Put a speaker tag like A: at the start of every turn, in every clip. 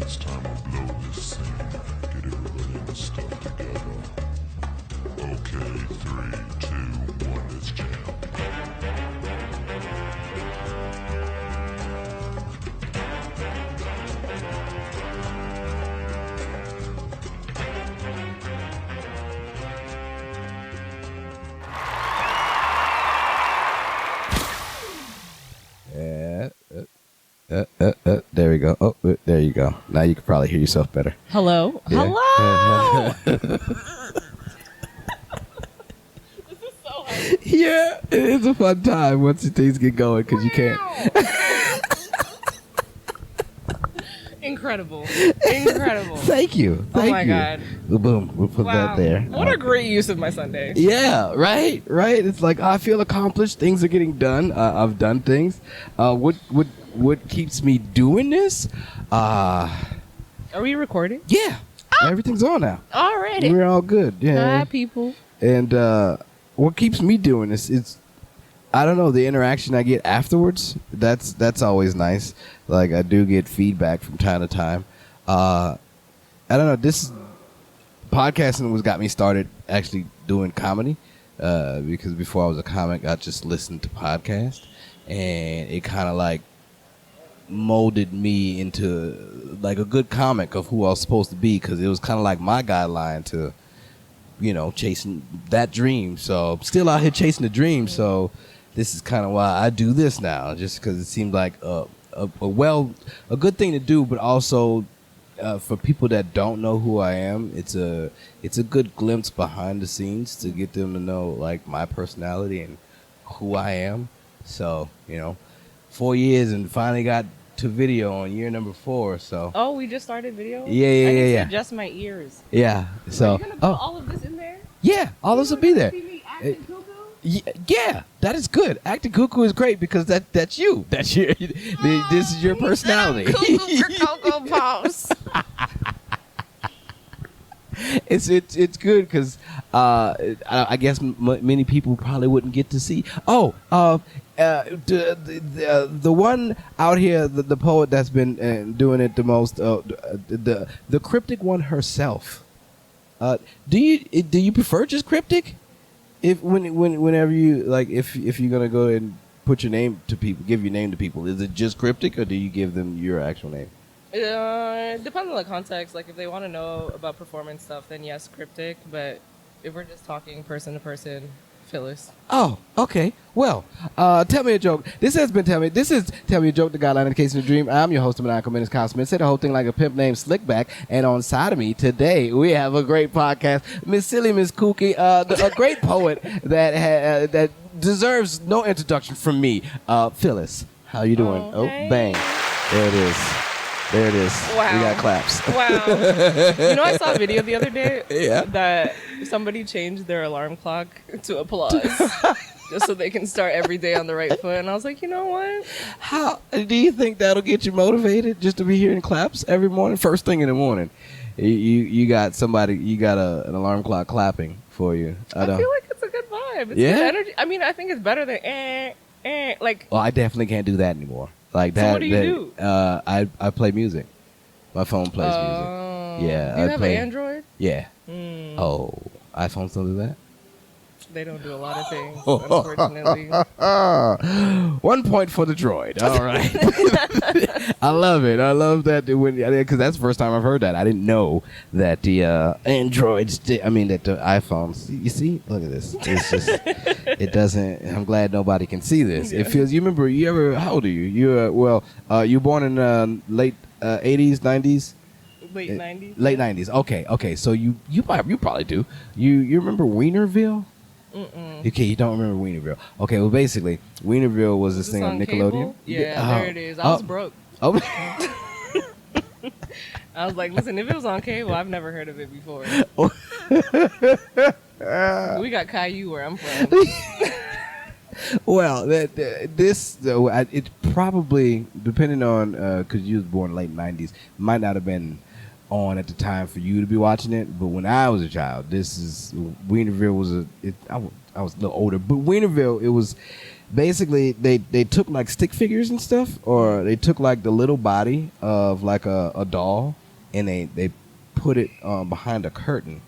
A: It's time to blow this scene. Get everybody in the stuff together. Okay, 3, 2, 1, let's jam.
B: There we go. Oh, there you go. Now you can probably hear yourself better.
C: Hello?
B: Yeah.
C: Hello!
D: This is so hard.
B: Yeah, it's a fun time once things get going because you can't.
D: Incredible. Incredible.
B: Thank you. Thank
D: Oh my
B: you.
D: God.
B: Boom. We'll put that there.
D: What a great use of my Sunday.
B: Yeah, right. It's like I feel accomplished. Things are getting done. I've done things. What keeps me doing this?
D: Are we recording?
B: Yeah, everything's on now.
D: Alrighty.
B: We're all good. Yeah.
D: Hi, people.
B: And what keeps me doing this is, I don't know, the interaction I get afterwards. That's always nice. Like I do get feedback from time to time. I don't know. This podcasting was got me started actually doing comedy because before I was a comic, I just listened to podcasts, and it kind of like molded me into like a good comic of who I was supposed to be, because it was kind of like my guideline to, you know, chasing that dream. So I'm still out here chasing the dream. So this is kind of why I do this now, just because it seemed like a good thing to do, but also for people that don't know who I am, it's a good glimpse behind the scenes to get them to know like my personality and who I am. So, you know, 4 years and finally got to video on year number 4. So
D: Oh, we just started video?
B: Yeah.
D: I need to
B: Yeah.
D: adjust my ears.
B: Yeah. So
D: Are you going to put all of this in there?
B: yeah, all this will be there.
D: See me acting cuckoo?
B: Yeah, that is good. Acting cuckoo is great because that's you. That's your. This is your personality.
D: Cuckoo for Cocoa Puffs.
B: It's good because I guess many people probably wouldn't get to see. The one out here, the poet that's been doing it the most, the cryptic one herself. Do you prefer just cryptic? Whenever you like, if you're gonna go and put your name to people, give your name to people, is it just cryptic or do you give them your actual name?
D: It depends on the context. Like, if they want to know about performance stuff, then yes, cryptic. But if we're just talking person to person, Phyllis.
B: Oh, okay. Well, tell me a joke. This is Tell Me a Joke, the guideline indication of the dream. I'm your host, Maniacal, Menace. Say the whole thing like a pimp named Slickback. And on side of me today, we have a great podcast, Miss Silly, Miss Kooky, a great poet that deserves no introduction from me. Phyllis, how you doing?
D: Oh, hey.
B: Bang. There it is.
D: Wow.
B: We got claps.
D: Wow. You know, I saw a video the other day
B: Yeah.
D: that somebody changed their alarm clock to applause just so they can start every day on the right foot. And I was like, you know what?
B: How do you think that'll get you motivated just to be hearing claps every morning, first thing in the morning? You got somebody, you got an alarm clock clapping for you.
D: I feel like it's a good vibe. It's
B: Yeah?
D: good energy. I mean, I think it's better than like.
B: Well, I definitely can't do that anymore. Like
D: So
B: that.
D: what do you do?
B: I play music. My phone plays music. Yeah.
D: Do you
B: I
D: have
B: play.
D: an Android?
B: Yeah.
D: Mm,
B: Oh, iPhones don't do that.
D: They don't do a lot of things, unfortunately.
B: 1 point for the droid. All right. I love it. I love that because that's the first time I've heard that. I didn't know that the Androids. That the iPhones. You see, look at this. It's just. It doesn't. I'm glad nobody can see this.
D: Yeah.
B: It feels. You remember? You ever? How old are you? You you were born in late 80s, 90s.
D: Late 90s.
B: Late 90s. Okay. So you probably do. You remember Wienerville?
D: Mm-mm.
B: Okay, you don't remember Wienerville. Okay, well, basically, Wienerville was this
D: Is
B: thing on
D: cable?
B: Nickelodeon.
D: Yeah, there it is. I was broke.
B: Oh,
D: I was like, listen, if it was on cable, I've never heard of it before. We got Caillou where I'm from.
B: well, it probably, depending on, because you was born late 90s, might not have been on at the time for you to be watching it. But when I was a child, Wienerville was I was a little older, but Wienerville, it was basically they took like stick figures and stuff, or they took like the little body of like a doll, and they put it behind a curtain,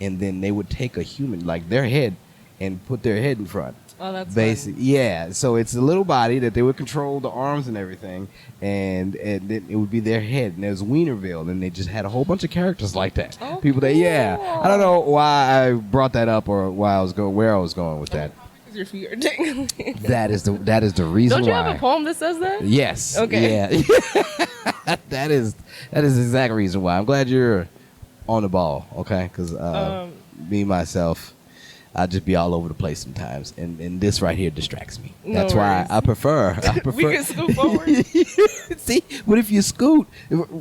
B: and then they would take a human, like their head, and put their head in front.
D: Oh, that's
B: basic.
D: fun.
B: Yeah, so it's a little body that they would control the arms and everything, and then it would be their head, and there's Wienerville, and they just had a whole bunch of characters like that.
D: Oh,
B: People that, yeah, I don't know why I brought that up or why I was where I was going with that.
D: Because your feet are tingling.
B: That is the reason
D: Don't you
B: why.
D: have a poem that says that?
B: Yes.
D: Okay.
B: Yeah. that is the exact reason why. I'm glad you're on the ball. Okay, because me myself, I just be all over the place sometimes, and this right here distracts me.
D: No
B: That's why
D: worries.
B: I prefer.
D: We can scoot forward.
B: See, but if you scoot,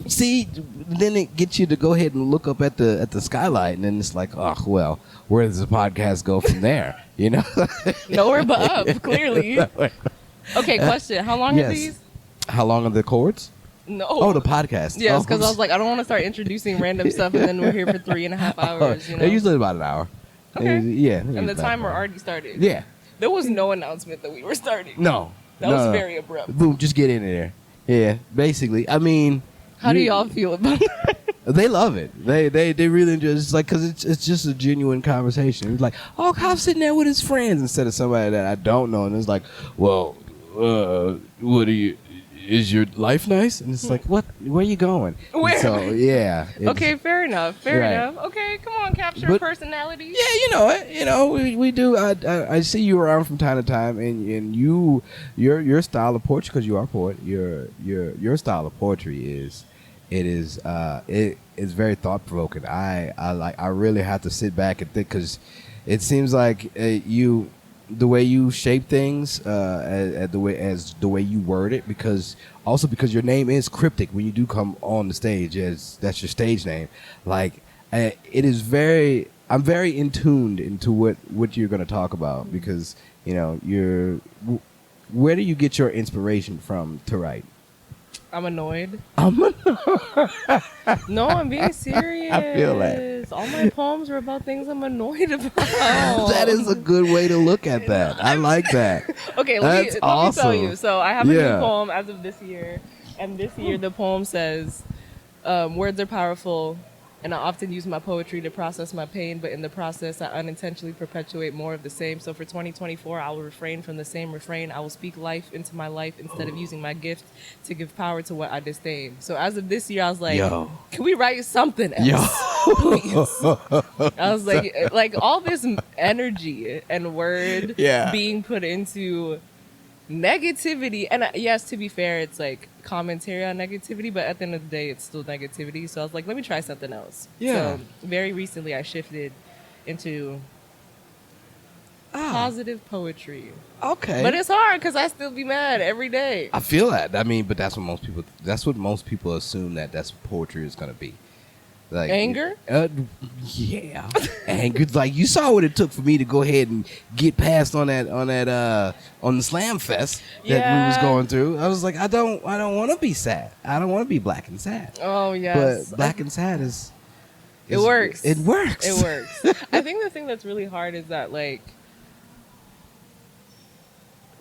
B: see, then it gets you to go ahead and look up at the skylight, and then it's like, oh well, where does the podcast go from there? You know,
D: Nowhere but up, clearly. Okay, question. How long are
B: Yes.
D: these?
B: How long are the chords?
D: No.
B: Oh, the podcast.
D: Yes,
B: Oh,
D: because I was like, I don't want to start introducing random stuff, and then we're here for 3.5 hours. You know?
B: They're usually about an hour.
D: Okay.
B: Yeah.
D: And the timer already started.
B: Yeah.
D: There was no announcement that we were starting.
B: No.
D: That
B: No,
D: was
B: no.
D: very abrupt.
B: Boom, just get in there. Yeah, basically. I mean,
D: How do y'all feel about that?
B: They love it. They really enjoy it. It's like, because it's just a genuine conversation. It's like, oh, Kyle's sitting there with his friends instead of somebody that I don't know. And it's like, well, what do you, is your life nice? And it's like, what, where are you going? And
D: Where?
B: so, yeah. it's-
D: Okay, fair enough. Fair
B: Right.
D: enough. Okay, come on, capture
B: But-
D: personality.
B: Yeah, we do. I see you around from time to time, and your style of poetry, because you are a poet. Your style of poetry is very thought provoking. I really have to sit back and think, because it seems like the way you shape things, the way you word it, because your name is cryptic when you do come on the stage, as that's your stage name. Like, it is very. I'm very in tuned into what you're going to talk about, because where do you get your inspiration from to write?
D: I'm annoyed. No, I'm being serious.
B: I feel that.
D: All my poems are about things I'm annoyed about.
B: That is a good way to look at that. I like that.
D: Okay, let me tell
B: awesome.
D: you. So I have a
B: Yeah.
D: new poem as of this year, and this year the poem says, "Words are powerful, and I often use my poetry to process my pain, but in the process I unintentionally perpetuate more of the same. So for 2024, I will refrain from the same refrain. I will speak life into my life instead of using my gift to give power to what I disdain." So as of this year, I was like,
B: Yo.
D: can we write something else?
B: Yo.
D: Please. I was like all this energy and word
B: Yeah.
D: being put into negativity, and yes, to be fair, it's like commentary on negativity, but at the end of the day, it's still negativity. So I was like, let me try something else.
B: Yeah.
D: So very recently, I shifted into positive poetry,
B: Okay.
D: but it's hard because I still be mad every day.
B: I feel that. I mean, but that's what most people assume that's what poetry is going to be. Like
D: Anger?
B: Yeah. Anger. Like, you saw what it took for me to go ahead and get past on the Slam Fest that we was
D: Yeah.
B: going through. I was like, I don't want to be sad. I don't want to be black and sad.
D: Oh yes,
B: But black and sad is
D: it works.
B: It works.
D: It works. I think the thing that's really hard is that like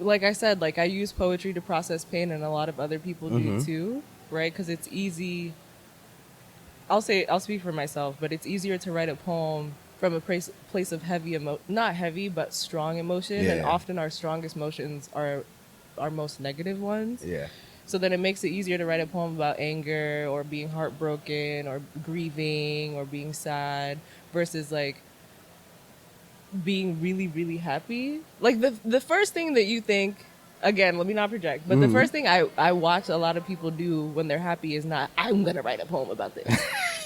D: I said, like I use poetry to process pain, and a lot of other people do too, right? Because it's easy. I'll speak for myself, but it's easier to write a poem from a place of heavy not heavy, but strong emotion, and
B: Yeah.
D: often our strongest emotions are our most negative ones.
B: Yeah.
D: So then it makes it easier to write a poem about anger or being heartbroken or grieving or being sad versus like being really, really happy. Like the first thing that you think, again, let me not project, but the first thing I watch a lot of people do when they're happy is not, I'm going to write a poem about this.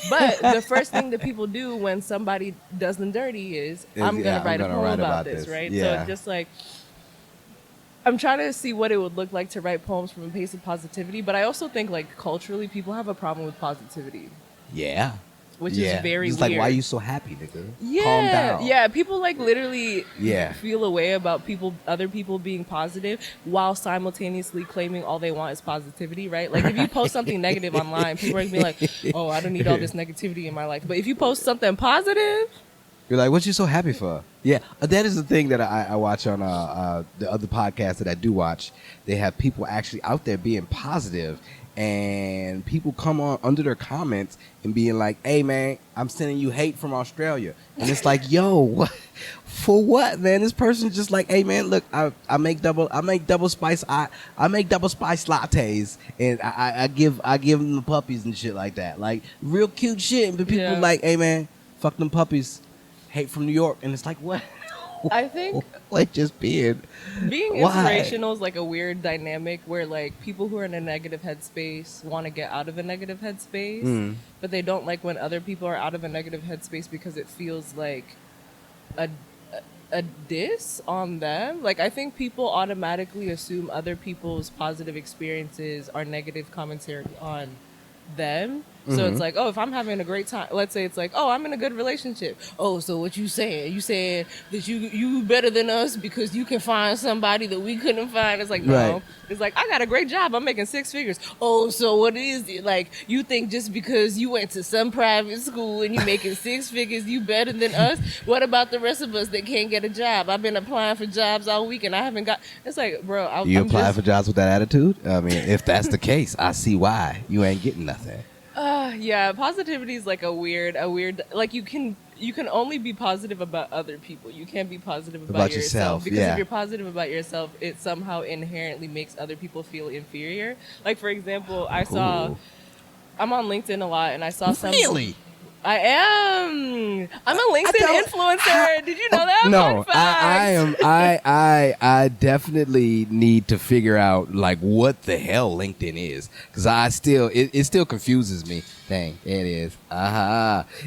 D: But the first thing that people do when somebody does them dirty is, I'm going to write a poem about this, right?
B: Yeah.
D: So it's just like, I'm trying to see what it would look like to write poems from a place of positivity, but I also think like culturally people have a problem with positivity,
B: Yeah.
D: which
B: Yeah.
D: is very
B: it's
D: weird.
B: like, why are you so happy, nigga?
D: Yeah,
B: Calm down.
D: yeah. People like literally
B: Yeah.
D: feel a way about other people being positive while simultaneously claiming all they want is positivity, right? Like if you post something negative online, people are gonna be like, "Oh, I don't need all this negativity in my life." But if you post something positive,
B: You're like, what you so happy for? Yeah, that is the thing that I watch on the other podcasts that I do watch. They have people actually out there being positive, and people come on under their comments and being like, hey, man, I'm sending you hate from Australia. And it's like, yo, what? For what, man? This person's just like, hey, man, look, I make double spice lattes, and I give them the puppies and shit like that, like real cute shit. But people like, hey, man, fuck them puppies. Hate from New York. And it's like, what?
D: I think
B: like just being
D: inspirational is like a weird dynamic where like people who are in a negative headspace want to get out of a negative headspace, but they don't like when other people are out of a negative headspace because it feels like a diss on them. Like, I think people automatically assume other people's positive experiences are negative commentary on them. So it's like, oh, if I'm having a great time, let's say it's like, oh, I'm in a good relationship. Oh, so what you saying? You saying that you better than us because you can find somebody that we couldn't find? It's like, no.
B: Right.
D: It's like, I got a great job. I'm making 6 figures. Oh, so what is it? Like, you think just because you went to some private school and you making 6 figures, you better than us? What about the rest of us that can't get a job? I've been applying for jobs all week and I haven't got. It's like, bro,
B: you apply for jobs with that attitude? I mean, if that's the case, I see why you ain't getting nothing.
D: Yeah, positivity is like a weird, like you can only be positive about other people. You can't be positive about yourself. Because if you're positive about yourself, it somehow inherently makes other people feel inferior. Like, for example, I'm on LinkedIn a lot and I saw some.
B: Really?
D: I am. I'm a LinkedIn influencer. Did you know that?
B: No, I am. I definitely need to figure out like what the hell LinkedIn is, because it still confuses me. Dang, it is.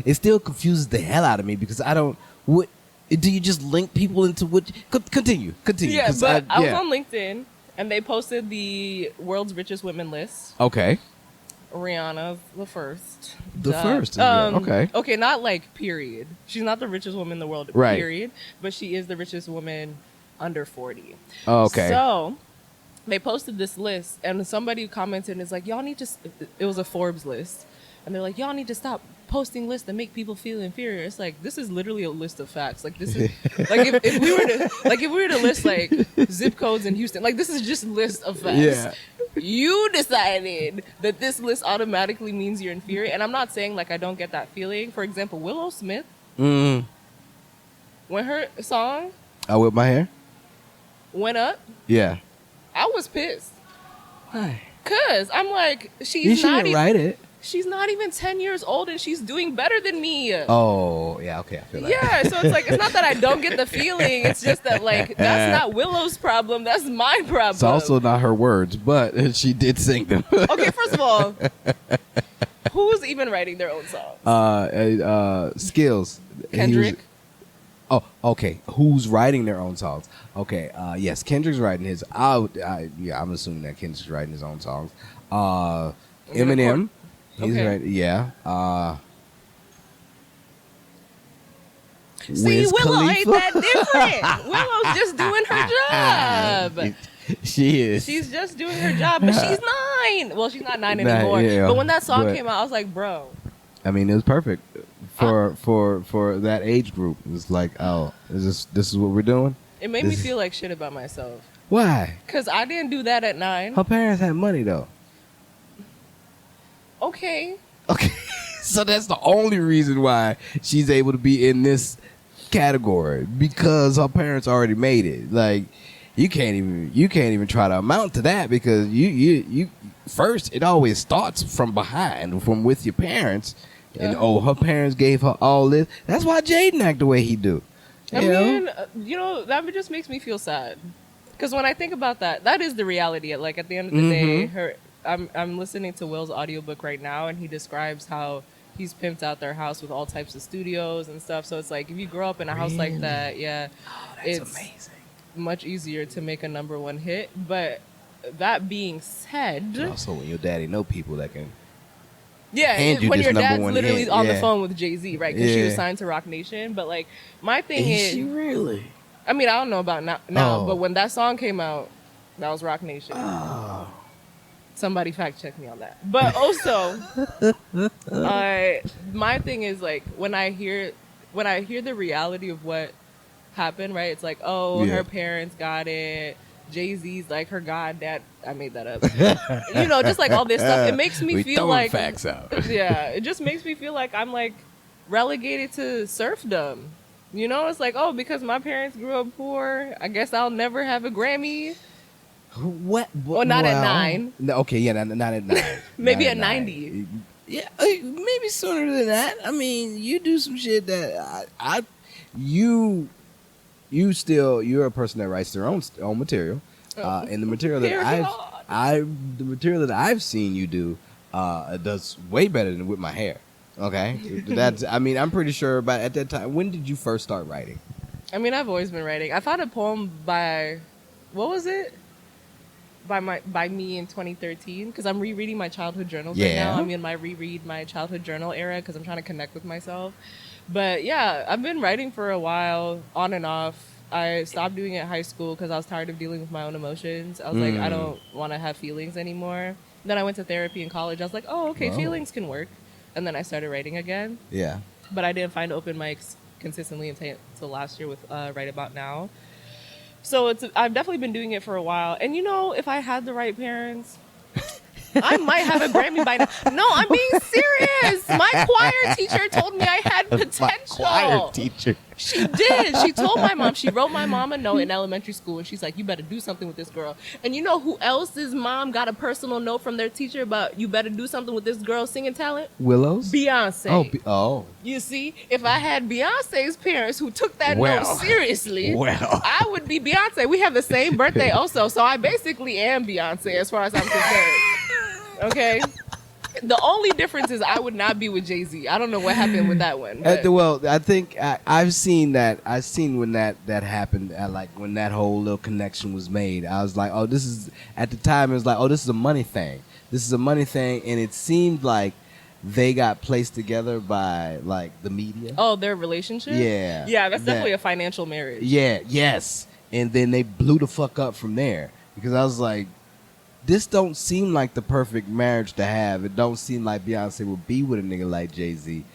B: It still confuses the hell out of me because I don't. What do you just link people into? What? Continue.
D: Yeah, but I was on LinkedIn and they posted the world's richest women list.
B: Okay.
D: Rihanna's the first.
B: Okay.
D: Okay, not like period. She's not the richest woman in the world,
B: right.
D: Period. But she is the richest woman under 40.
B: Oh, okay.
D: So they posted this list, and somebody commented and is like, y'all need to. It was a Forbes list, and they're like, y'all need to stop posting lists that make people feel inferior. It's like, this is literally a list of facts. Like, this is like if we were to list like zip codes in Houston, like this is just a list of facts.
B: Yeah.
D: You decided that this list automatically means you're inferior. And I'm not saying like I don't get that feeling. For example, Willow Smith, when her song
B: I Whip My Hair
D: went up,
B: yeah,
D: I was pissed.
B: Why?
D: Cause I'm like,
B: you shouldn't write it.
D: She's not even 10 years old and she's doing better than me.
B: Oh, yeah, okay, I feel that.
D: Yeah, so it's like, it's not that I don't get the feeling. It's just that, like, that's not Willow's problem. That's my problem.
B: It's also not her words, but she did sing them.
D: Okay, first of all, who's even writing their own songs?
B: Skills.
D: Kendrick?
B: Oh, okay. Who's writing their own songs? Okay, yes, Kendrick's writing his. Yeah, I'm assuming that Kendrick's writing his own songs. Eminem. He's right. Yeah.
D: See, Willow ain't that different. Willow's just doing her job.
B: She is.
D: She's just doing her job, but she's 9. Well, she's not 9 anymore.
B: Yeah,
D: but when that song came out, I was like, bro.
B: I mean, it was perfect for that age group. It's like, oh, this is what we're doing?
D: It made me feel like shit about myself.
B: Why?
D: Because I didn't do that at 9.
B: Her parents had money, though.
D: Okay.
B: So that's the only reason why she's able to be in this category, because her parents already made it. Like, you can't even try to amount to that, because you first, it always starts from behind, from with your parents. And her parents gave her all this. That's why Jaden act the way he do.
D: I mean, that just makes me feel sad. Because when I think about that, that is the reality. Like, at the end of the day, I'm listening to Will's audiobook right now, and he describes how he's pimped out their house with all types of studios and stuff. So it's like, if you grow up in a house like that, it's amazing. Much easier to make a #1 hit. But that being said,
B: and also when your daddy know people that can,
D: when your dad's literally
B: hit.
D: on the phone with Jay-Z, right? Because she was signed to Rock Nation. But like, my thing is
B: she really?
D: I mean, I don't know about now, but when that song came out, that was Rock Nation.
B: Oh.
D: Somebody fact check me on that. But also, my thing is like, when I hear when I hear the reality of what happened, right? It's like, oh,
B: Yeah.
D: her parents got it. Jay-Z's like her goddad. I made that up. You know, just like all this stuff. It makes me
B: We
D: feel
B: throwing
D: like
B: facts out.
D: yeah, it just makes me feel like I'm like relegated to serfdom. You know, it's like, oh, because my parents grew up poor, I guess I'll never have a Grammy.
B: What?
D: Well, not at 9.
B: No, okay, yeah, not at 9.
D: Maybe
B: Not
D: at 90.
B: Yeah, maybe sooner than that. I mean, you do some shit that you're a person that writes their own material, and the material the material that I've seen you do does way better than with my hair. Okay, that's. I mean, I'm pretty sure. But at that time, when did you first start writing?
D: I mean, I've always been writing. I found a poem by, what was it? By me in 2013, because I'm rereading my childhood journals right now. I'm in my reread my childhood journal era because I'm trying to connect with myself. But yeah, I've been writing for a while, on and off. I stopped doing it in high school because I was tired of dealing with my own emotions. I was like, I don't want to have feelings anymore. Then I went to therapy in college. I was like, oh, okay, feelings can work. And then I started writing again.
B: Yeah.
D: But I didn't find open mics consistently until last year with Right About Now. So I've definitely been doing it for a while. And you know, if I had the right parents, I might have a Grammy by now. No, I'm being serious. My choir teacher told me I had potential.
B: My choir teacher.
D: She did. She told my mom. She wrote my mom a note in elementary school, and she's like, you better do something with this girl. And you know who else's mom got a personal note from their teacher about you better do something with this girl's singing talent?
B: Willow's?
D: Beyonce.
B: Oh.
D: You see, if I had Beyonce's parents who took that note seriously, I would be Beyonce. We have the same birthday also, so I basically am Beyonce as far as I'm concerned. Okay? The only difference is I would not be with Jay-Z. I don't know what happened with that one.
B: Well, I think I've seen that. I've seen when that happened. Like when that whole little connection was made. I was like, oh, this is, at the time it was like, oh, this is a money thing. This is a money thing. And it seemed like they got placed together by like the media.
D: Oh, their relationship?
B: Yeah.
D: Yeah, that's definitely a financial marriage.
B: Yeah, yes. And then they blew the fuck up from there. Because I was like, this don't seem like the perfect marriage to have. It don't seem like Beyonce would be with a nigga like Jay-Z.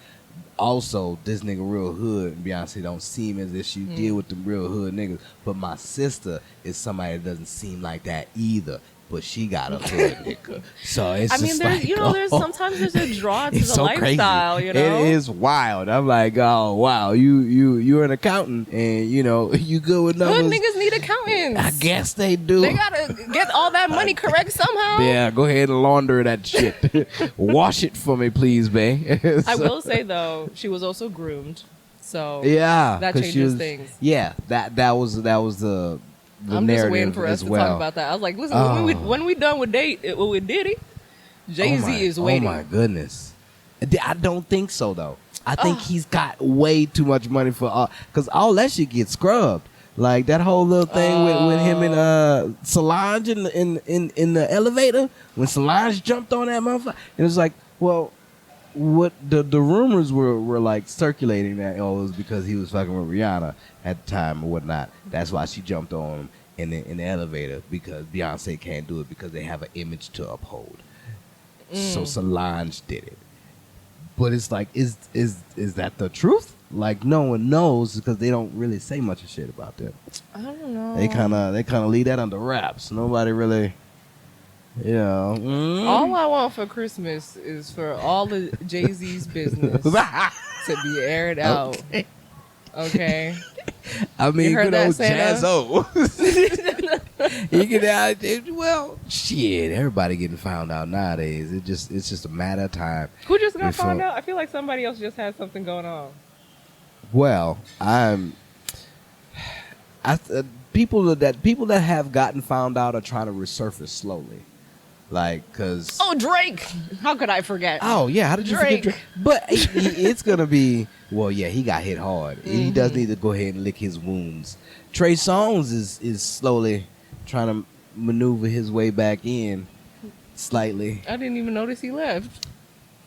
B: Also, this nigga real hood, and Beyonce don't seem as if she deal with them real hood niggas. But my sister is somebody that doesn't seem like that either. But she got a hood nigga. So it's just
D: there's,
B: like,
D: there's sometimes there's a draw to the
B: so
D: lifestyle,
B: crazy.
D: you know?
B: It is wild. I'm like, oh, wow, you're an accountant, and, you good with numbers.
D: Good niggas need accountants.
B: I guess they do.
D: They gotta get all that money correct somehow.
B: Yeah, go ahead and launder that shit. Wash it for me, please, babe.
D: I will say, though, she was also groomed. So
B: yeah,
D: that changes things.
B: Yeah, that was the
D: I'm
B: narrative
D: just waiting for us to talk about that. I was like, listen, when we done with Diddy, Jay-Z is waiting.
B: Oh my goodness. I don't think so though. I think he's got way too much money for because all that shit gets scrubbed. Like that whole little thing with him and Solange in the elevator when Solange jumped on that motherfucker. And it was like, well, what the rumors were like circulating that it was because he was fucking with Rihanna at the time or whatnot. That's why she jumped on him in the elevator, because Beyonce can't do it because they have an image to uphold. So Solange did it. But it's like, is that the truth? Like no one knows because they don't really say much of shit about them.
D: I don't know.
B: They kind of leave that under wraps. Nobody really.
D: All I want for Christmas is for all the Jay-Z's business to be aired out. Okay.
B: I mean,
D: you heard
B: good old
D: that,
B: Jazzo. You get well, shit. Everybody getting found out nowadays. It's just a matter of time.
D: Who just got found out? I feel like somebody else just had something going on.
B: Well, people that have gotten found out are trying to resurface slowly. Like, cause
D: Drake. How could I forget?
B: Oh yeah, how did you forget Drake? But it's gonna be, well, yeah, he got hit hard. Mm-hmm. He does need to go ahead and lick his wounds. Trey Songz is slowly trying to maneuver his way back in, slightly.
D: I didn't even notice he left.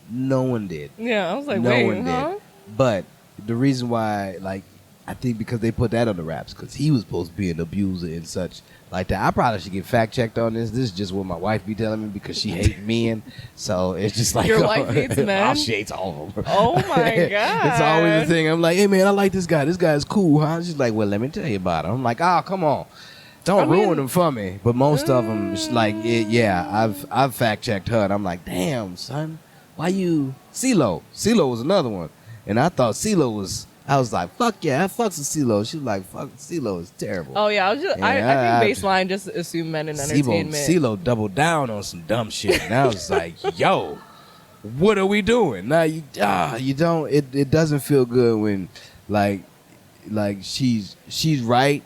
B: No one did.
D: Yeah, I was like,
B: no
D: wait,
B: one
D: huh?
B: did. But the reason why, like, I think because they put that on the raps, because he was supposed to be an abuser and such like that. I probably should get fact checked on this. This is just what my wife be telling me because she hates men. So it's just like
D: Your wife hates men?
B: Oh, she hates all of them.
D: Oh my god!
B: It's always the thing. I'm like, hey man, I like this guy. This guy's cool, huh? She's like, well, let me tell you about him. I'm like, oh, come on. Don't ruin them for me. But most of them, like, I've fact checked her, and I'm like, damn, son, why you CeeLo? CeeLo was another one, and I thought CeeLo was. I was like, fuck yeah, I fucks with CeeLo. She was like, fuck, CeeLo is terrible.
D: Oh yeah, I think baseline just assume men in entertainment.
B: CeeLo doubled down on some dumb shit, and I was like, yo, what are we doing? Now you don't. It doesn't feel good when like she's right.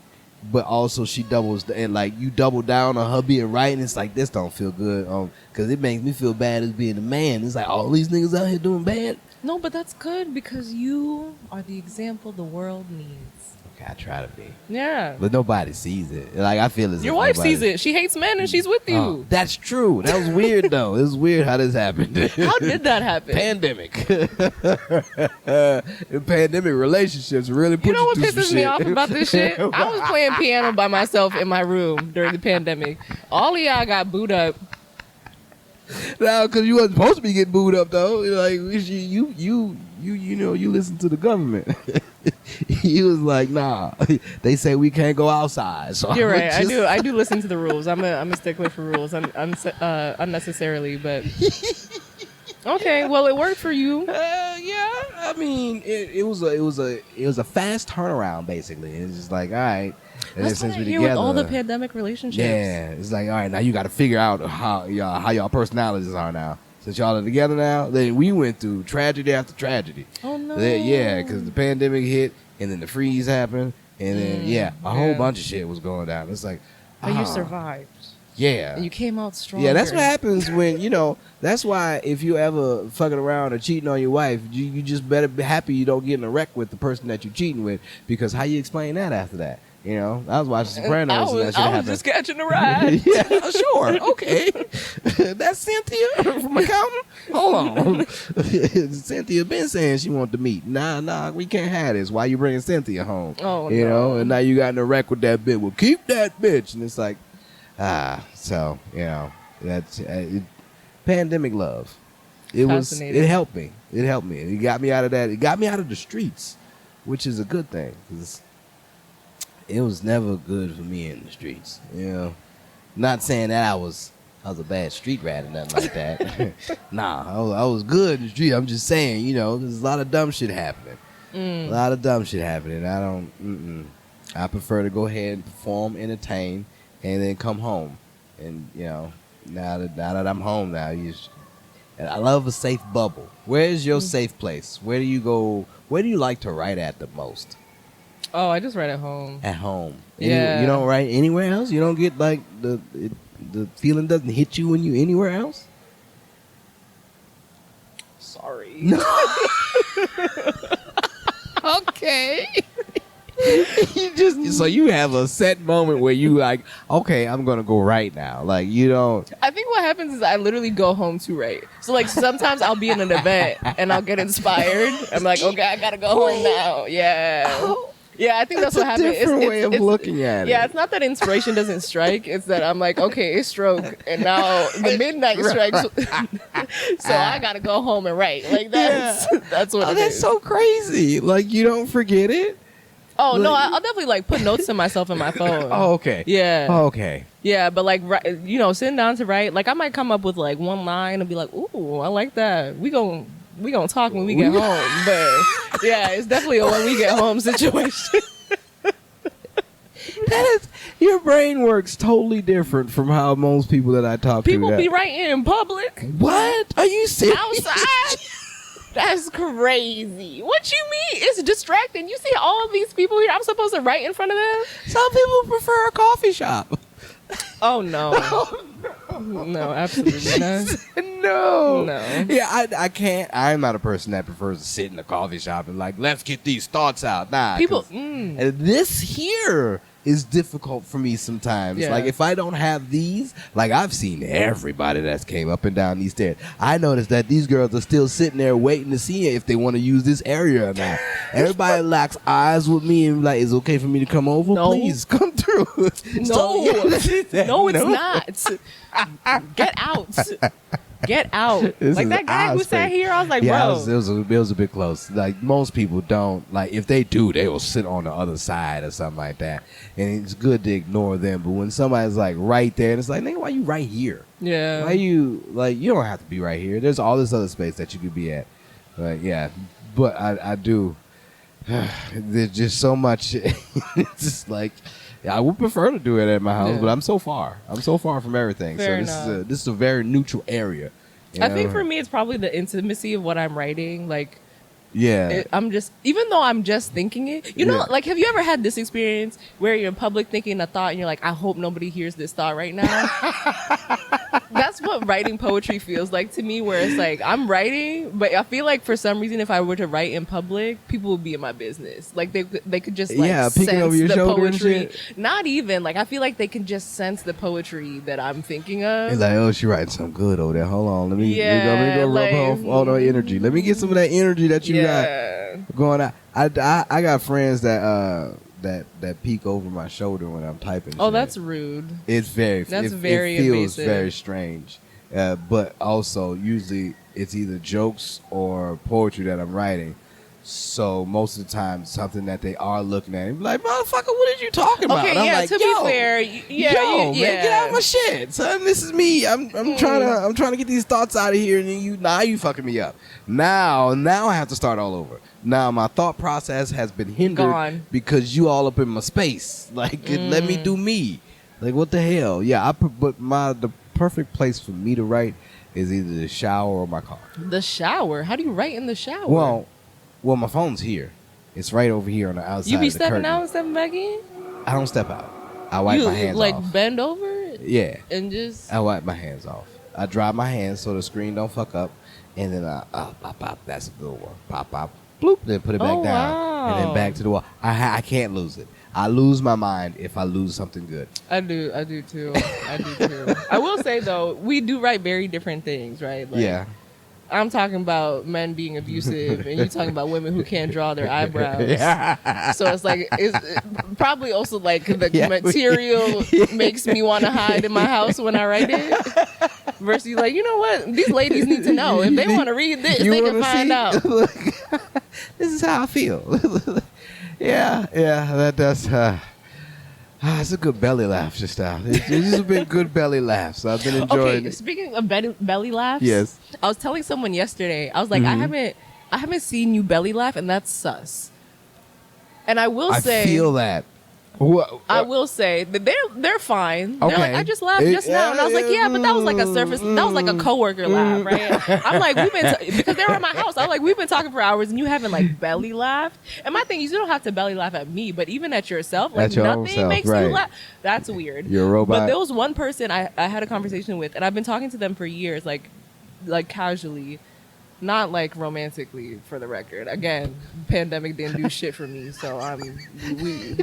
B: But also she doubles and like you double down on her being right, and it's like this don't feel good because it makes me feel bad as being a man. It's like all these niggas out here doing bad.
D: No, but that's good because you are the example the world needs.
B: Okay, I try to be.
D: Yeah.
B: But nobody sees it. Like I feel as
D: your
B: if
D: wife
B: nobody...
D: sees it. She hates men and she's with you.
B: Oh, that's true. That was weird though. It was weird how this happened.
D: How did that happen?
B: Pandemic. Pandemic relationships really put
D: you know what
B: through
D: pisses
B: some
D: me
B: shit.
D: off about this shit? I was playing piano by myself in my room during the pandemic. All of y'all got booed up.
B: No, because you wasn't supposed to be getting booed up though. Like you listen to the government. He was like, nah. They say we can't go outside. So
D: you're right. I do listen to the rules. I'm a stickler for rules unnecessarily, but okay. Well, it worked for you.
B: Yeah. I mean, it was a fast turnaround basically. It's just like, all right. And
D: that's
B: then
D: what
B: since
D: I
B: we
D: hear
B: together,
D: with all the pandemic relationships.
B: Yeah, it's like, all right, now you got to figure out how y'all personalities are now. Since y'all are together now, then we went through tragedy after tragedy.
D: Oh no!
B: Yeah, because the pandemic hit, and then the freeze happened, and then a whole bunch of shit was going down. It's like,
D: but you survived.
B: Yeah,
D: and you came out stronger.
B: Yeah, that's what happens when That's why if you ever fucking around or cheating on your wife, you just better be happy you don't get in a wreck with the person that you're cheating with, because how you explain that after that? I was watching Sopranos and that shit happened.
D: I was just catching a ride.
B: Yeah, sure. Okay. That's Cynthia from accounting? Hold on. Cynthia been saying she wanted to meet. Nah, we can't have this. Why you bringing Cynthia home?
D: Oh,
B: no. And now you got in a wreck with that bitch. Well, keep that bitch. And it's like, so, that's pandemic love. It helped me. It helped me. It got me out of that. It got me out of the streets, which is a good thing. 'Cause it was never good for me in the streets. Not saying that I was a bad street rat or nothing like that. Nah, I was good in the street. I'm just saying, there's a lot of dumb shit happening. A lot of dumb shit happening. I prefer to go ahead and perform, entertain, and then come home. And now that I'm home now, and I love a safe bubble. Where's your safe place? Where do you go? Where do you like to write at the most?
D: Oh, I just write at home.
B: At home.
D: Yeah.
B: You don't write anywhere else? You don't get like the feeling doesn't hit you when you anywhere else?
D: Sorry.
B: No. Okay. So you have a set moment where you like, okay, I'm gonna go right now. Like you don't.
D: I think what happens is I literally go home to write. So like sometimes I'll be in an event and I'll get inspired. I'm like, okay, I gotta go home now. Yeah.
B: Oh.
D: Yeah, I think that's what happens.
B: It's a different way of looking at it.
D: Yeah, it's not that inspiration doesn't strike. It's that I'm like, okay, it's stroke, and now the midnight strikes, so I gotta go home and write. Like that's what it
B: that's
D: is.
B: so crazy. Like you don't forget it.
D: Oh no, I'll definitely like put notes to myself in my phone.
B: Oh okay.
D: Yeah.
B: Oh, okay.
D: Yeah, but like sitting down to write, like I might come up with like one line and be like, ooh, I like that. We gonna talk when we get home. But yeah, it's definitely a when we get home situation.
B: That is, your brain works totally different from how most people that I talk to.
D: People be writing in public.
B: What? Are you serious?
D: Outside? That's crazy. What you mean? It's distracting. You see all these people here. I'm supposed to write in front of them?
B: Some people prefer a coffee shop.
D: Oh no. No, absolutely not.
B: No.
D: No.
B: Yeah, I can't. I'm not a person that prefers to sit in a coffee shop and like, let's get these thoughts out. Nah.
D: People.
B: And this here is difficult for me sometimes.
D: Yeah.
B: Like if I don't have these, like I've seen everybody that's came up and down these stairs. I noticed that these girls are still sitting there waiting to see if they want to use this area or not. Everybody locks eyes with me and like, is it okay for me to come over?
D: No.
B: Please come through.
D: No. No, it's not. Get out. Get out.
B: This
D: Like
B: is
D: that guy who
B: eyes
D: sat
B: fake.
D: here, I was like,
B: Yeah,
D: bro.
B: it was a bit close. Like most people don't. Like if they do, they will sit on the other side or something like that. And it's good to ignore them. But when somebody's like right there, and it's like, nigga, why you right here?
D: Yeah.
B: Why you like? You don't have to be right here. There's all this other space that you could be at. But yeah, but I do. There's just so much. It's just like. I would prefer to do it at my house,
D: Yeah.
B: but I'm so far. I'm so far from everything.
D: Fair
B: So this is a very neutral area. You
D: I think
B: know?
D: for me, it's probably the intimacy of what I'm writing. Like,
B: Yeah.
D: I'm just, even though I'm just thinking it, you know,
B: Yeah.
D: like, have you ever had this experience where you're in public thinking a thought and you're like, I hope nobody hears this thought right now? That's what writing poetry feels like to me, where it's like, I'm writing, but I feel like for some reason, if I were to write in public, people would be in my business. Like, they could just, like,
B: Yeah, peeking
D: sense
B: over your
D: the
B: shoulder and
D: poetry.
B: shit.
D: Not even, like, I feel like they can just sense the poetry that I'm thinking of.
B: It's like, oh, she writing something good over there. Hold on, let me
D: Yeah,
B: go rub
D: like-
B: off all the energy. Let me get some of that energy that you
D: Yeah.
B: got going on. I got friends that peek over my shoulder when I'm typing.
D: Oh,
B: shit.
D: that's rude.
B: It's very.
D: That's
B: it
D: very
B: feels
D: invasive.
B: very strange. But also, usually it's either jokes or poetry that I'm writing. So most of the time, something that they are looking at, and be like, "Motherfucker, what are you talking about?"
D: Okay,
B: And I'm
D: yeah.
B: like,
D: To be fair,
B: man, get out of my shit, son. This is me. I'm trying to get these thoughts out of here, and then you fucking me up. Now I have to start all over. Now my thought process has been hindered
D: Gone.
B: because you all up in my space. Like, let me do me. Like, what the hell? Yeah, but the perfect place for me to write is either the shower or my car.
D: The shower. How do you write in the shower?
B: Well, my phone's here. It's right over here on the outside.
D: you be
B: of the
D: stepping
B: curtain.
D: out and stepping back in.
B: I don't step out. I wipe
D: You
B: my hands
D: like
B: off.
D: bend over
B: Yeah,
D: and just.
B: I wipe my hands off. I dry my hands so the screen don't fuck up, and then I pop. That's a good one. Pop, bloop. Then put it back
D: Oh,
B: down, and
D: wow.
B: then back to the wall. I can't lose it. I lose my mind if I lose something good.
D: I do too. I do too. I will say though, we do write very different things, right? Like,
B: Yeah.
D: I'm talking about men being abusive, and you're talking about women who can't draw their eyebrows. So it's like it's probably also like the
B: Yeah.
D: material makes me want to hide in my house when I write it. Versus you like, you know what? These ladies need to know if they want to read this, they can
B: wanna
D: find
B: see?
D: out.
B: Look, this is how I feel. yeah, that does. It's a good belly laugh just now. These have been good belly laughs. I've been enjoying
D: Okay,
B: it.
D: speaking of belly laughs,
B: Yes.
D: I was telling someone yesterday. I was like, I haven't seen you belly laugh, and that's sus. And I will say,
B: I feel that.
D: I will say that they're fine. They're
B: Okay.
D: like, I just laughed just now, and I was like, yeah, but that was like a surface. That was like a coworker laugh, right? I'm like, because they were at my house. I'm like, we've been talking for hours, and you haven't like belly laughed. And my thing is, you don't have to belly laugh at me, but even at yourself, like
B: At your own
D: nothing
B: self,
D: makes
B: right.
D: you laugh. That's weird.
B: You're a robot.
D: But there was one person I had a conversation with, and I've been talking to them for years, like casually. Not like romantically, for the record. Again, pandemic didn't do shit for me, so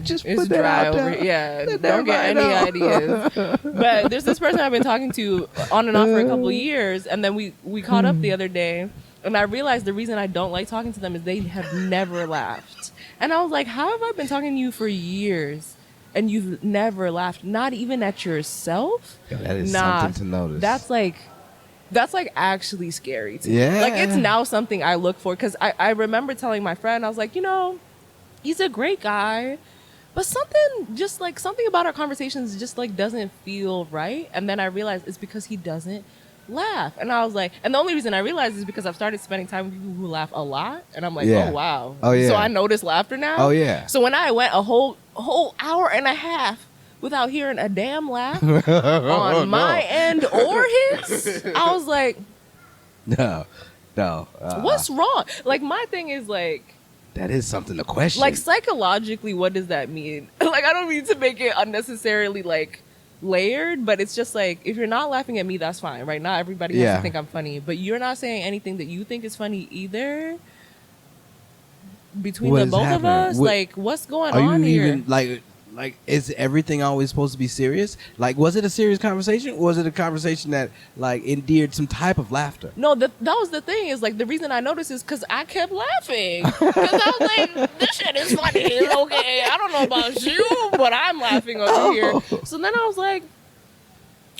B: Just
D: it's
B: put that
D: dry
B: out
D: over.
B: there.
D: Yeah,
B: Let
D: don't get any
B: everybody know.
D: ideas. But there's this person I've been talking to on and off for a couple of years, and then we caught up the other day, and I realized the reason I don't like talking to them is they have never laughed, and I was like, how have I been talking to you for years? And you've never laughed, not even at yourself.
B: Yeah, that is something to notice.
D: That's like actually scary to me.
B: Yeah.
D: Like it's now something I look for, because I remember telling my friend, I was like, he's a great guy, but something about our conversations just like doesn't feel right. And then I realized it's because he doesn't laugh. And I was like, and the only reason I realized is because I've started spending time with people who laugh a lot, and I'm like,
B: Yeah.
D: oh wow.
B: Oh, yeah.
D: So I notice laughter now.
B: Oh, yeah.
D: So when I went a whole hour and a half without hearing a damn laugh on my end or his, I was like,
B: No.
D: what's wrong? Like, my thing is like,
B: That is something to question.
D: like psychologically, what does that mean? Like, I don't mean to make it unnecessarily like layered, but it's just like, if you're not laughing at me, that's fine, right? Not everybody has
B: Yeah.
D: to think I'm funny, but you're not saying anything that you think is funny either. Between
B: What
D: the
B: is
D: both of
B: happening?
D: us,
B: What-
D: like, what's going
B: Are
D: on
B: you
D: here?
B: even like is everything always supposed to be serious? Like, was it a serious conversation, or was it a conversation that like endeared some type of laughter?
D: No, that was the thing. Is like, the reason I noticed is because I kept laughing. Because I was like, this shit is funny. Okay, I don't know about you, but I'm laughing over here. So then I was like,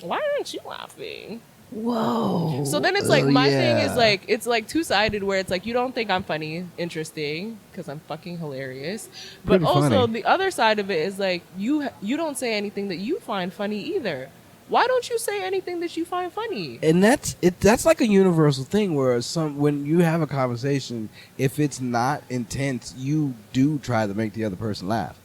D: why aren't you laughing?
B: Whoa.
D: So then it's like, my thing
B: yeah.
D: is like, it's like two-sided, where it's like, you don't think I'm funny, interesting, because I'm fucking hilarious. But
B: Pretty
D: also
B: funny.
D: the other side of it is like, you don't say anything that you find funny either. Why don't you say anything that you find funny?
B: And that's like a universal thing where when you have a conversation, if it's not intense, you do try to make the other person laugh.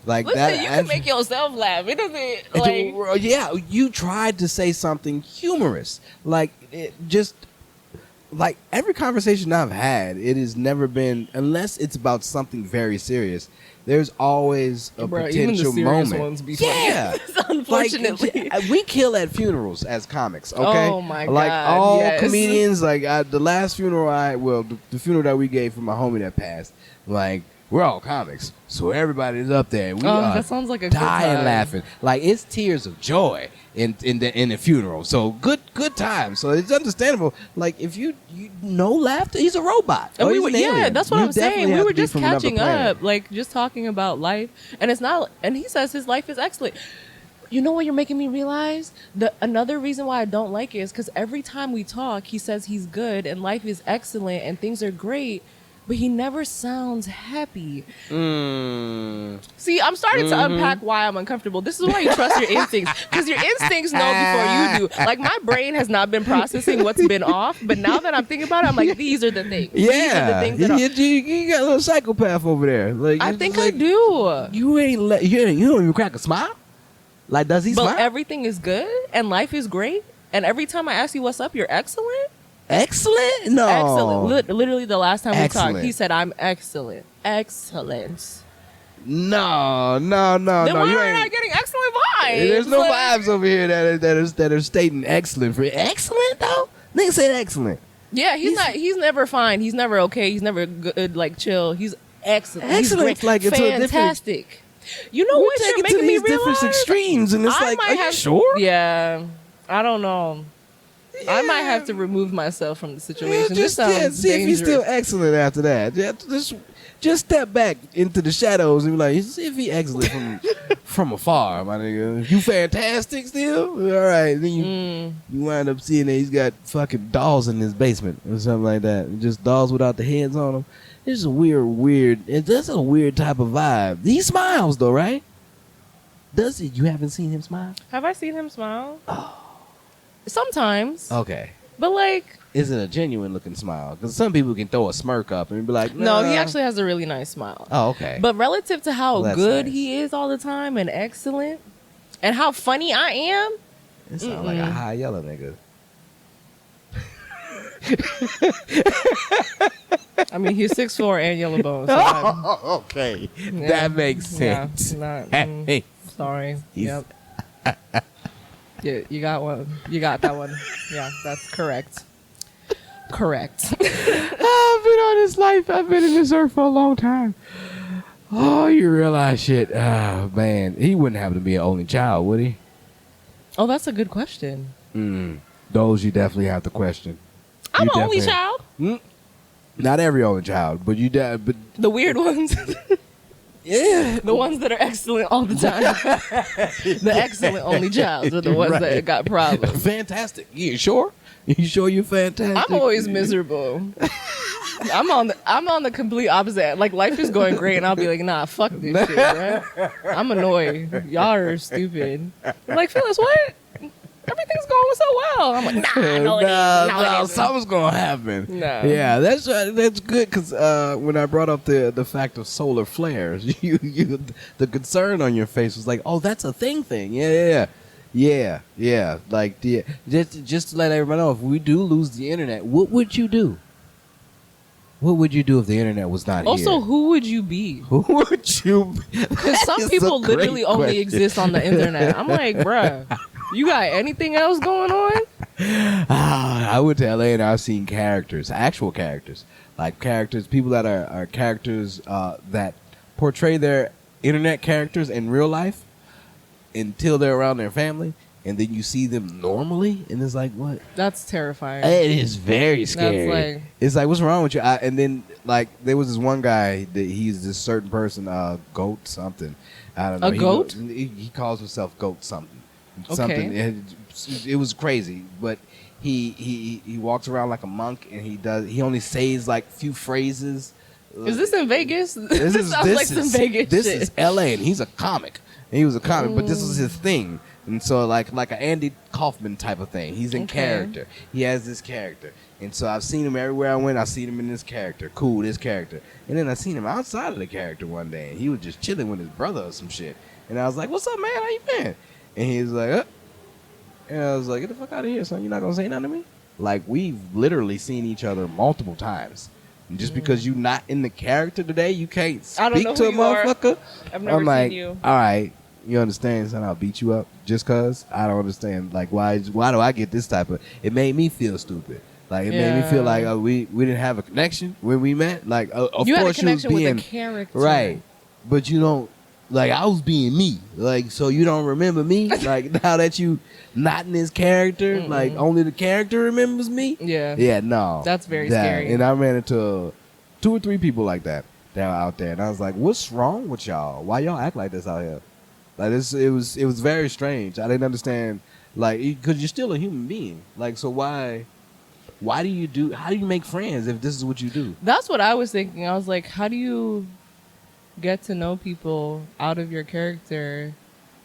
B: Like
D: Listen,
B: that,
D: you can make yourself laugh. It doesn't, like...
B: yeah, you tried to say something humorous. Like just like every conversation I've had, it has never been, unless it's about something very serious. There's always a
D: Bruh, even the
B: potential
D: serious
B: moment.
D: ones be funny.
B: Yeah,
D: Unfortunately.
B: like, we kill at funerals as comics. Okay,
D: Oh my
B: like
D: God,
B: all
D: yes.
B: comedians. Like the last funeral the funeral that we gave for my homie that passed. Like, we're all comics, so everybody's up there. We are
D: that sounds like a
B: dying
D: good time.
B: laughing. Like, it's tears of joy in the funeral. So good time. So it's understandable. Like, if you know laughter, he's a robot.
D: And
B: Or
D: we
B: he's
D: were,
B: an alien.
D: that's what
B: You
D: I'm saying.
B: definitely
D: We
B: have
D: were
B: to be
D: just
B: from another
D: catching
B: planet.
D: up, like, just talking about life, and it's not. And he says his life is excellent. You know what you're making me realize? Another reason why I don't like it is because every time we talk, he says he's good and life is excellent and things are great, but he never sounds happy. See, I'm starting to unpack why I'm uncomfortable. This is why you trust your instincts, because your instincts know before you do. Like, my brain has not been processing what's been off, but now that I'm thinking about it, I'm like, these are the things. These are the
B: Yeah,
D: things that are.
B: you got a little psychopath over there. Like,
D: I
B: it's
D: think
B: like,
D: I do.
B: you don't even crack a smile. Like, does he
D: But
B: smile?
D: everything is good and life is great. And every time I ask you what's up, you're excellent.
B: Excellent? No.
D: Excellent. Literally the last time we
B: Excellent.
D: talked, he said, I'm excellent. Excellent.
B: No.
D: Then
B: You
D: why am I
B: ain't-
D: not getting excellent vibes?
B: There's no
D: Like,
B: vibes over here that are stating excellent. For excellent though, nigga said excellent.
D: Yeah, he's never fine. He's never okay. He's never good, like, chill. He's excellent.
B: Excellent,
D: He's great.
B: like, it's a different-
D: fantastic. You know
B: We
D: what
B: take
D: you're
B: it to
D: making me
B: these different
D: realize?
B: extremes, and it's
D: I
B: like,
D: might
B: are you
D: have-
B: sure?
D: Yeah, I don't know. I might have to remove myself from the situation. This sounds
B: see if he's still
D: dangerous.
B: excellent after that. Just step back into the shadows and be like, see if he excellent from afar, my nigga. You fantastic still? All right. Then you wind up seeing that he's got fucking dolls in his basement or something like that. Just dolls without the heads on them. It's a weird. That's a weird type of vibe. He smiles though, right? Does he? You haven't seen him smile?
D: Have I seen him smile? Sometimes.
B: Okay.
D: But, like,
B: Is it a genuine looking smile? Because some people can throw a smirk up and be like,
D: no, he
B: nah.
D: actually has a really nice smile.
B: Oh, okay.
D: But relative to how
B: Well, that's
D: good
B: nice.
D: he is all the time and excellent and how funny I am,
B: It sounds like a high yellow nigga.
D: I mean, he's 6'4" and yellow bone. So I'm-
B: Okay.
D: yeah.
B: That makes
D: Yeah,
B: sense.
D: not,
B: Hey.
D: sorry.
B: He's-
D: Yep. Yeah, you got one. You got that one. Yeah, that's correct. Correct.
B: I've been on this life. I've been in this earth for a long time. Oh, you realize shit. Oh, man. He wouldn't happen to be an only child, would he?
D: Oh, that's a good question.
B: Those you definitely have to question.
D: I'm
B: You
D: an only
B: definitely-
D: child.
B: Not every only child, but but
D: The weird ones.
B: yeah.
D: The ones that are excellent all the time. The excellent only child are the ones
B: Right.
D: that got problems.
B: Fantastic. You sure? You sure you're fantastic?
D: I'm always miserable. I'm on the complete opposite. Like, life is going great, and I'll be like, nah, fuck this shit, right? I'm annoyed. Y'all are stupid. I'm like, Phyllis, what? Everything's going so well. I'm like, nah, no, it ain't. No, it isn't.
B: something's gonna happen.
D: No.
B: Yeah, that's good because when I brought up the fact of solar flares, the concern on your face was like, oh, that's a thing. Yeah. Like, just to let everybody know, if we do lose the internet, what would you do? What would you do if the internet was not
D: Also,
B: here?
D: who would you be?
B: Who would you be?
D: Because some people literally only exist on the internet. I'm like, bruh, you got anything else going on?
B: I went to LA and I've seen characters, actual characters, like characters, people that are characters that portray their internet characters in real life until they're around their family, and then you see them normally, and it's like, what?
D: That's terrifying.
B: It is very scary.
D: That's like,
B: It's like, what's wrong with you? And then, like, there was this one guy that he's this certain person, goat something. I don't know.
D: A goat?
B: He calls himself goat something.
D: Okay.
B: Something. It was crazy, but he walks around like a monk, and he only says like few phrases.
D: is this in Vegas?
B: This
D: sounds like some Vegas
B: this
D: shit.
B: is LA, and he's a comic. And he was a comic, but this was his thing. And so like an Andy Kaufman type of thing. He's in
D: Okay.
B: character. He has this character. And so I've seen him everywhere I went. I've seen him in this character. Cool, this character. And then I seen him outside of the character one day, and he was just chilling with his brother or some shit. And I was like, "What's up, man? How you been?" And he was like, And I was like, "Get the fuck out of here, son. You're not gonna say nothing to me?" Like, we've literally seen each other multiple times. And just because you're not in the character today, you can't
D: I don't
B: speak
D: know
B: to
D: who
B: a
D: you are.
B: motherfucker.
D: I've never
B: I'm like,
D: seen you.
B: all right, you understand, son? I'll beat you up just cause. I don't understand. Like, why do I get this type of? It made me feel stupid. Like, it made me feel like we didn't have a connection when we met. Like, of
D: you had a
B: course you was
D: connection
B: being
D: with the character.
B: right, but you don't. Like, I was being me. Like, so you don't remember me. Like, now that you not in this character, like only the character remembers me.
D: Yeah.
B: Yeah, no.
D: That's very scary.
B: And I ran into 2 or 3 people like that out there, and I was like, "What's wrong with y'all? Why y'all act like this out here?" Like, this, it was very strange. I didn't understand, like, because you're still a human being. Like, so why do you how do you make friends if this is what you do?
D: That's what I was thinking. I was like, how do you get to know people out of your character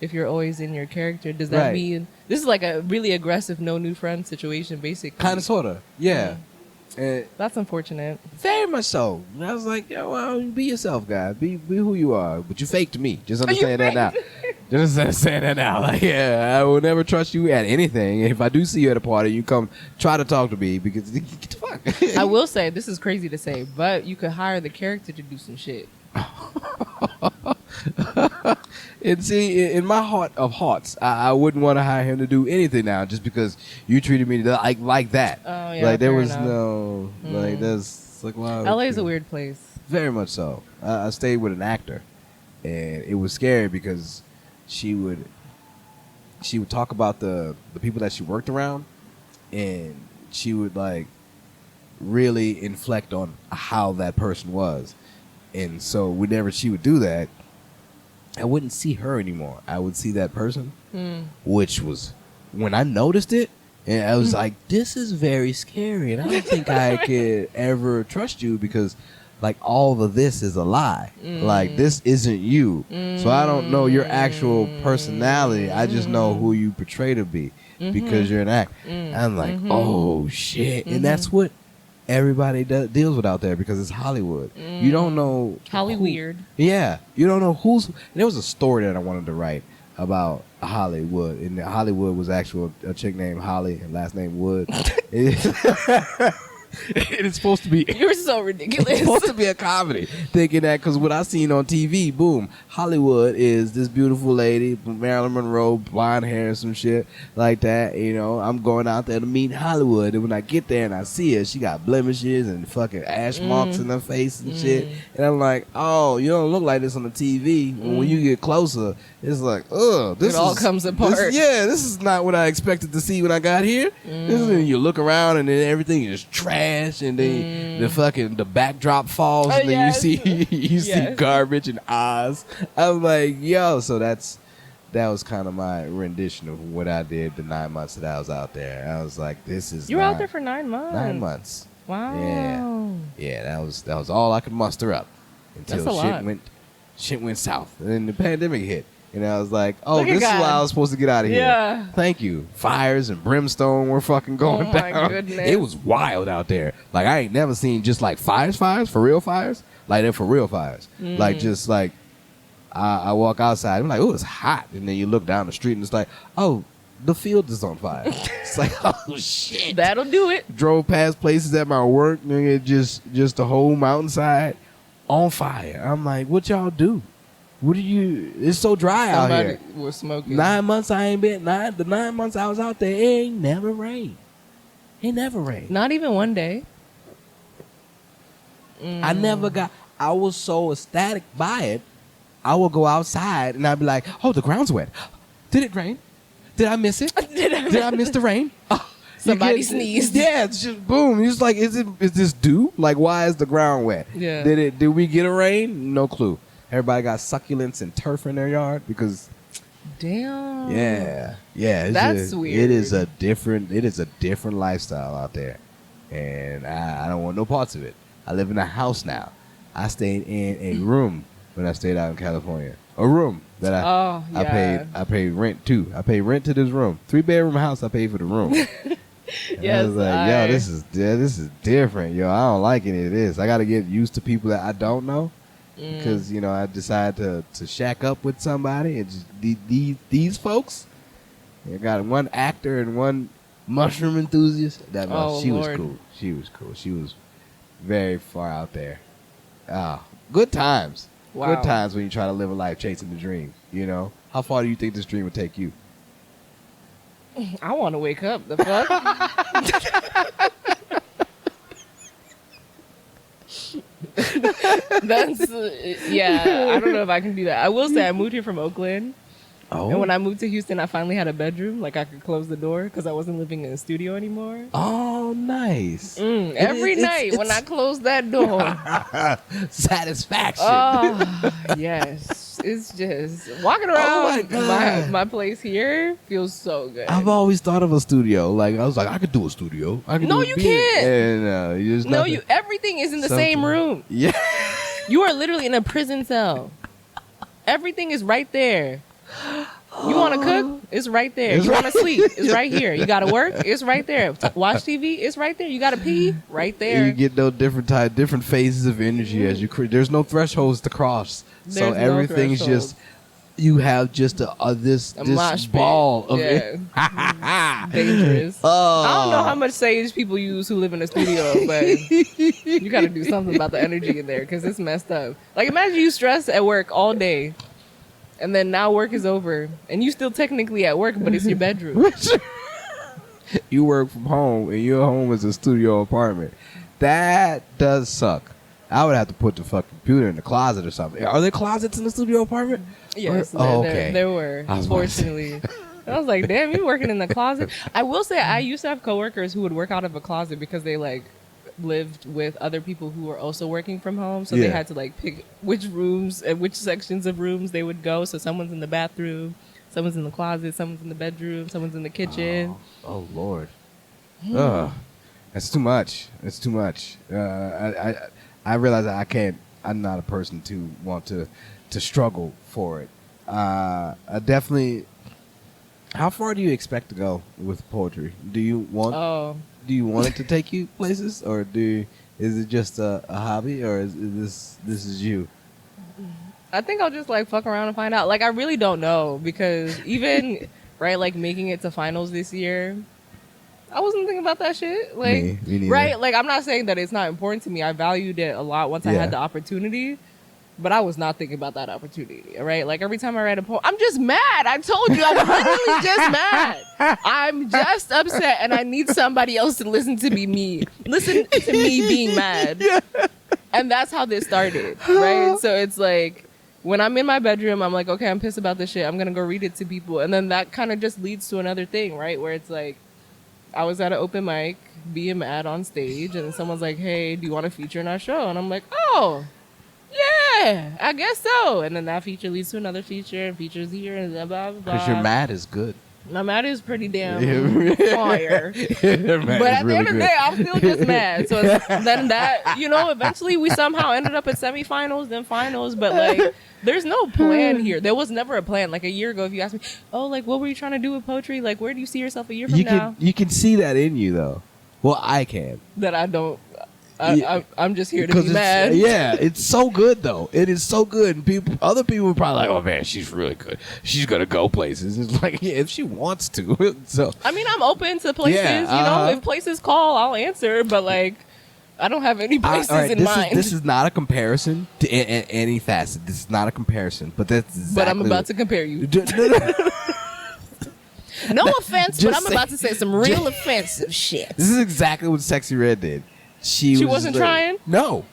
D: if you're always in your character? Does that
B: Right.
D: mean this is like a really aggressive no new friend situation, basically?
B: Kind of, sort of, yeah. And
D: That's unfortunate.
B: very much so. And I was like, "Yo, well, be yourself, guys. Be who you are. But you fake to me. Just understand that now. Just understand that now. Like, yeah, I will never trust you at anything. If I do see you at a party, you come try to talk to me because get the fuck."
D: I will say, this is crazy to say, but you could hire the character to do some shit.
B: And see, in my heart of hearts, I wouldn't want to hire him to do anything now, just because you treated me like that.
D: Oh, yeah,
B: like there
D: fair
B: was
D: enough.
B: no like there's like, wow.
D: LA is a weird place.
B: Very much so. I stayed with an actor, and it was scary because she would talk about the people that she worked around, and she would like really inflect on how that person was. And so whenever she would do that, I wouldn't see her anymore. I would see that person, which was when I noticed it, and I was like, "This is very scary, and I don't think I could ever trust you because, like, all of this is a lie. Like, this isn't you. So I don't know your actual personality. I just know who you portray to be because you're an actor." I'm like, "Oh shit!" And that's what everybody deals with out there because it's Hollywood. You don't know
D: Hollyweird.
B: Yeah, you don't know who's. And there was a story that I wanted to write about Hollywood, and Hollywood was actual a chick named Holly and last name Wood. It's supposed to be.
D: You're so ridiculous.
B: It's supposed to be a comedy. Thinking that because what I seen on TV, boom, Hollywood is this beautiful lady, Marilyn Monroe, blonde hair, some shit like that. You know, I'm going out there to meet Hollywood, and when I get there and I see her, she got blemishes and fucking ash marks in her face and shit. And I'm like, "Oh, you don't look like this on the TV." And when you get closer, it's like, "Ugh, this
D: It all comes apart.
B: This is not what I expected to see when I got here." This is, you look around and then everything is trash, and then the backdrop falls, and then
D: yes.
B: you see
D: Yes.
B: garbage and eyes. I'm like, yo, so that was kind of my rendition of what I did the 9 months that I was out there. I was like, this is
D: You were out there for 9 months.
B: 9 months.
D: Wow.
B: Yeah, that was all I could muster up
D: That's
B: until
D: a lot.
B: shit went south, and then the pandemic hit. And I was like, "Oh,
D: Look at
B: this is
D: God.
B: why I was supposed to get out of here."
D: Yeah.
B: Thank you. Fires and brimstone were fucking going
D: Oh, my
B: down.
D: goodness.
B: It was wild out there. Like, I ain't never seen just like fires for real fires. Like, they're for real fires. Like, just like I walk outside, I'm like, "Oh, it's hot," and then you look down the street and it's like, "Oh, the field is on fire. It's like, oh shit.
D: That'll do it.
B: Drove past places at my work, nigga, just the whole mountainside on fire. I'm like, what y'all do? What do you? It's so dry out here.
D: Somebody was smoking.
B: 9 months I ain't been. The 9 months I was out there, it ain't never rained. It never rained.
D: Not even one day.
B: I was so ecstatic by it. I would go outside and I'd be like, oh, the ground's wet. Did it rain? Did I miss it? Did I miss the rain? Oh,
D: Somebody sneezed.
B: Yeah, it's just boom. It's like, is this due? Like, why is the ground wet?
D: Yeah.
B: Did we get a rain? No clue. Everybody got succulents and turf in their yard because
D: Damn.
B: yeah. It's
D: That's weird.
B: It is a different lifestyle out there. And I don't want no parts of it. I live in a house now. I stayed in a room when I stayed out in California. A room that I paid rent to. I paid rent to this room. 3-bedroom house, I paid for the room.
D: Yes,
B: I was like, yo, this is different. Yo, I don't like any of this. I got to get used to people that I don't know. Because, I decided to shack up with somebody. And just these folks, I got one actor and one mushroom enthusiast. She was cool. She was cool. She was very far out there. Good times.
D: Wow.
B: Good times when you try to live a life chasing the dream. How far do you think this dream would take you?
D: I want to wake up. The fuck? That's I don't know if I can do that. I will say I moved here from Oakland.
B: Oh.
D: And when I moved to Houston, I finally had a bedroom. Like I could close the door because I wasn't living in a studio anymore.
B: Oh, nice.
D: Every night when I closed that door.
B: Satisfaction.
D: Oh, yes. It's just walking around my place here feels so good.
B: I've always thought of a studio. Like, I was like, I could do a studio.
D: No, you can't.
B: And,
D: everything is in the same room.
B: Yeah.
D: You are literally in a prison cell. Everything is right there. You want to cook? It's right there. You want to sleep? It's right here. You got to work? It's right there. Watch TV? It's right there. You got to pee? Right there.
B: You get no different phases of energy as you create. There's no thresholds to cross. So everything's just, you have just this ball of it.
D: Dangerous.
B: Oh.
D: I don't know how much sage people use who live in a studio, but you got to do something about the energy in there because it's messed up. Like imagine you stress at work all day. And then now work is over, and you still technically at work, but it's your bedroom.
B: You work from home, and your home is a studio apartment. That does suck. I would have to put the fucking computer in the closet or something. Are there closets in the studio apartment?
D: Yes,
B: okay.
D: There were, fortunately. I was like, damn, you working in the closet? I will say I used to have coworkers who would work out of a closet because they, lived with other people who were also working from home, so they had to pick which rooms and which sections of rooms they would go. So someone's in the bathroom, someone's in the closet, someone's in the bedroom, someone's in the kitchen.
B: Oh Lord. That's too much. That's too much. I realize that I can't. I'm not a person to want to struggle for it. I definitely. How far do you expect to go with poetry? Do you want it to take you places, or is it just a hobby, or is this is you?
D: I think I'll just fuck around and find out. I really don't know because even making it to finals this year, I wasn't thinking about that shit.
B: Me neither.
D: Right? I'm not saying that it's not important to me. I valued it a lot once I had the opportunity. But I was not thinking about that opportunity, all right? Every time I write a poem, I'm just mad. I told you, I'm literally just mad. I'm just upset, and I need somebody else to listen to me. Listen to me being mad. Yeah. And that's how this started, right? So it's when I'm in my bedroom, I'm like, okay, I'm pissed about this shit. I'm going to go read it to people. And then that kind of just leads to another thing, right? Where it's I was at an open mic, being mad on stage, and someone's like, hey, do you want to feature in our show? And I'm like, oh, yeah, I guess so. And then that feature leads to another feature, and features here, and blah, blah, blah.
B: Because your mad is good.
D: My mad is pretty damn fire. But at the end of the day, I'm still just mad. So then that, eventually we somehow ended up at semifinals, then finals. But there's no plan here. There was never a plan. A year ago, if you asked me, oh, what were you trying to do with poetry? Where do you see yourself a year from now?
B: You can see that in you, though. Well, I can.
D: That I don't. I'm just here to
B: 'Cause
D: be
B: it's-
D: mad.
B: Yeah, it's so good though. It is so good, and other people are probably like, "Oh man, she's really good. She's gonna go places." It's like, yeah, if she wants to. So
D: I mean, I'm open to places.
B: Yeah,
D: If places call, I'll answer. But like, I don't have any places
B: all right,
D: in mind.
B: This is not a comparison to any facet. This is not a comparison, but that's exactly.
D: But I'm about to compare you.
B: No.
D: No offense, but
B: Just
D: I'm about to say some real offensive shit.
B: This is exactly what Sexy Red did. She
D: wasn't trying?
B: No.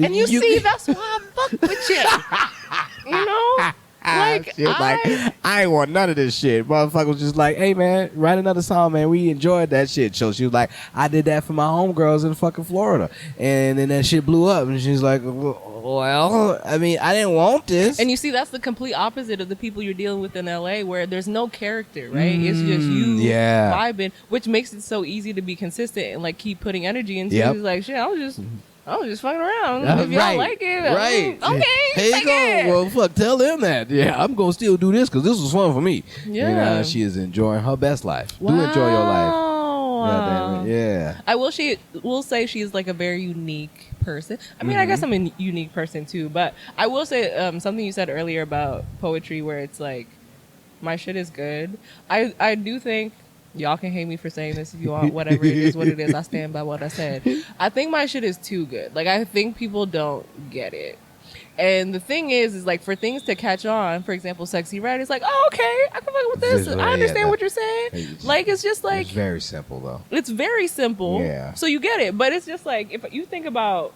D: And you see, that's why I fuck with you. You know? Like,
B: She was like, I ain't want none of this shit. Motherfucker was just like, hey, man, write another song, man. We enjoyed that shit. So she was like, I did that for my homegirls in fucking Florida. And then that shit blew up. And she's like, well, I mean, I didn't want this.
D: And you see, that's the complete opposite of the people you're dealing with in LA, where there's no character, right? It's just you vibing, which makes it so easy to be consistent and like keep putting energy into. It's like, shit, I was just fucking around. If y'all like it,
B: right?
D: Okay,
B: here you go.
D: it.
B: Well, fuck, tell them that. Yeah, I'm gonna still do this because this was fun for me.
D: Yeah,
B: you know, she is enjoying her best life. Do enjoy your life. God damn it. Yeah.
D: I will say she's like a very unique person. I mean, I guess I'm a unique person too, but I will say something you said earlier about poetry, where it's like my shit is good. I do think. Y'all can hate me for saying this if you want. Whatever it is, what it is. I stand by what I said. I think my shit is too good. Like, I think people don't get it. And the thing is like, for things to catch on, for example, Sexy Red, it's like, oh, okay, I can fuck with this. I understand what you're saying. Like, it's just like...
B: It's very simple, though.
D: It's very simple.
B: Yeah.
D: So you get it. But it's just like, if you think about...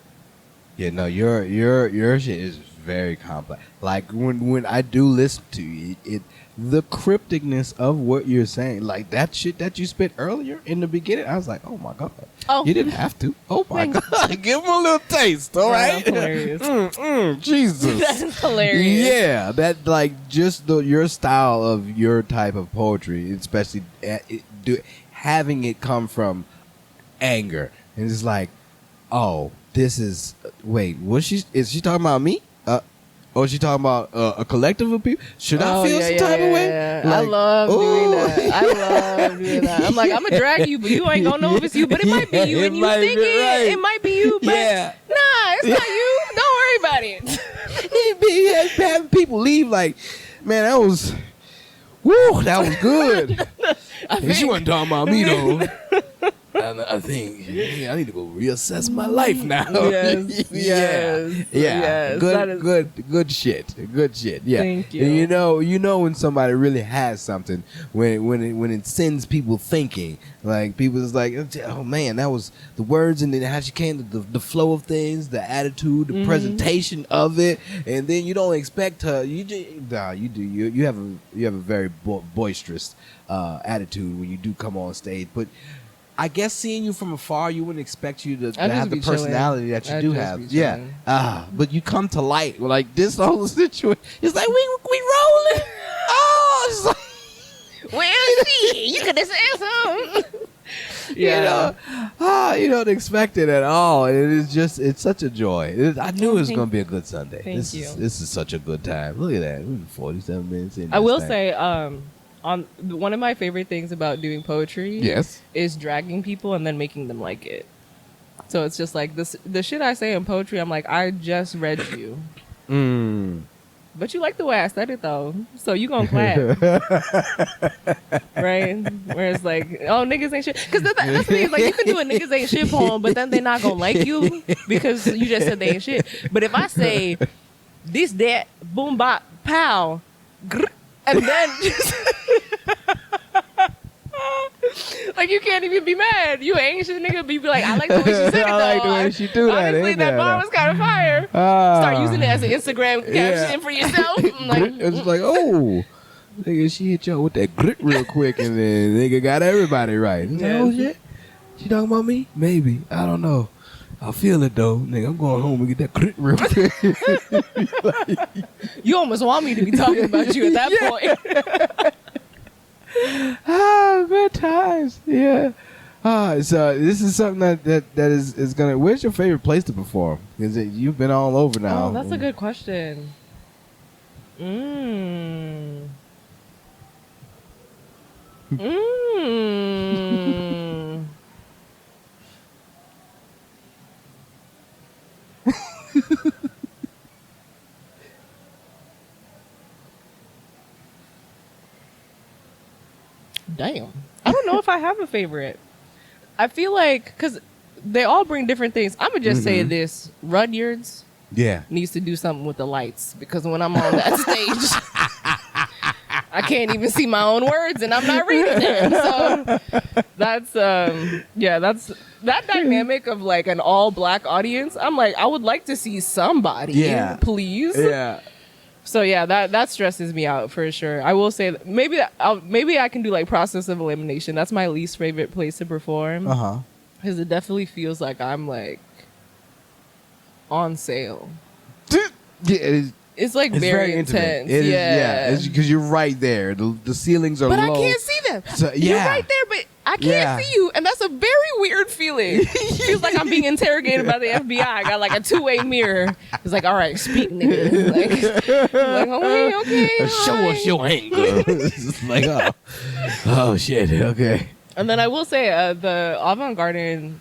B: Yeah, no, your shit is very complex. Like, when I do listen to you, the crypticness of what you're saying, like that shit that you spit earlier in the beginning, I was like, oh my god, you didn't have to. Oh my god, give him a little taste, all right?
D: Hilarious.
B: Jesus,
D: that's hilarious.
B: Yeah, that like just your style of your type of poetry, especially having it come from anger, and it's like, oh, this is wait, is she talking about me? Or is she talking about a collective of people? Should I feel some type of way?
D: Yeah.
B: Like,
D: I love doing that. I love doing that. I'm like, I'm gonna drag you, but you ain't gonna know if it's you. But it might be you, and you think it might be you. But nah, it's not you. Don't worry about it.
B: Having people leave like, man, that was good. And she wasn't talking about me though. I think I need to go reassess my life now.
D: Yes.
B: Good shit. Yeah.
D: Thank you.
B: And you know when somebody really has something when it sends people thinking. Like people is like, oh man, that was the words and then how she came to the flow of things, the attitude, the presentation of it, and then you don't expect her. You do. You have a very boisterous attitude when you do come on stage, but. I guess seeing you from afar, you wouldn't expect you to have the personality that you do have. Yeah. But you come to light like this whole situation. It's like we rolling. Oh, it's like,
D: well, see, you could have said something.
B: You don't expect it at all. It's such a joy. I knew it was going to be a good Sunday. This is such a good time. Look at that. We're 47 minutes in.
D: I will say, on one of my favorite things about doing poetry is dragging people and then making them like it. So it's just like the shit I say in poetry, I'm like, I just read you. But you like the way I said it though. So you gonna clap. Right? Where it's like, oh, niggas ain't shit. Because that's the thing, like you can do a niggas ain't shit poem, but then they're not gonna like you because you just said they ain't shit. But if I say this, that, boom, bop, pow, grr, and then just like you can't even be mad. You ain't shit nigga, but you be like, I like the way she said it though.
B: I like the way she do that.
D: Honestly, that bar was kind of fire. Start using it as an Instagram caption for yourself. I'm like,
B: it's like, oh, nigga, she hit y'all with that grit real quick, and then nigga got everybody right. Like, oh shit, she talking about me? Maybe, I don't know. I feel it though, nigga. I'm going home and get that grit real quick.
D: You almost want me to be talking about you at that point.
B: Good times. Yeah. So this is something that is gonna. Where's your favorite place to perform? Because you've been all over now.
D: Oh, that's a good question. Damn. I don't know if I have a favorite. I feel like, because they all bring different things. I'm going to just say this. Rudyard's
B: Yeah.
D: needs to do something with the lights, because when I'm on that stage, I can't even see my own words and I'm not reading them. So that's, that's that dynamic of like an all black audience. I'm like, I would like to see somebody, please.
B: Yeah.
D: So yeah, that stresses me out for sure. I will say that maybe I can do like process of elimination. That's my least favorite place to perform. Because it definitely feels like I'm like on sale.
B: Yeah,
D: it's like
B: it's
D: very
B: intimate.
D: intense.
B: It is, because you're right there. The ceilings are
D: but
B: low.
D: I can't see them.
B: So,
D: You're right there, but I can't see you, and that's a very weird feeling. It feels like I'm being interrogated by the FBI. I got like a two-way mirror. It's like, all right, speak, nigga. Like okay.
B: Show us your anger. It's like, oh shit, okay.
D: And then I will say, the avant-garde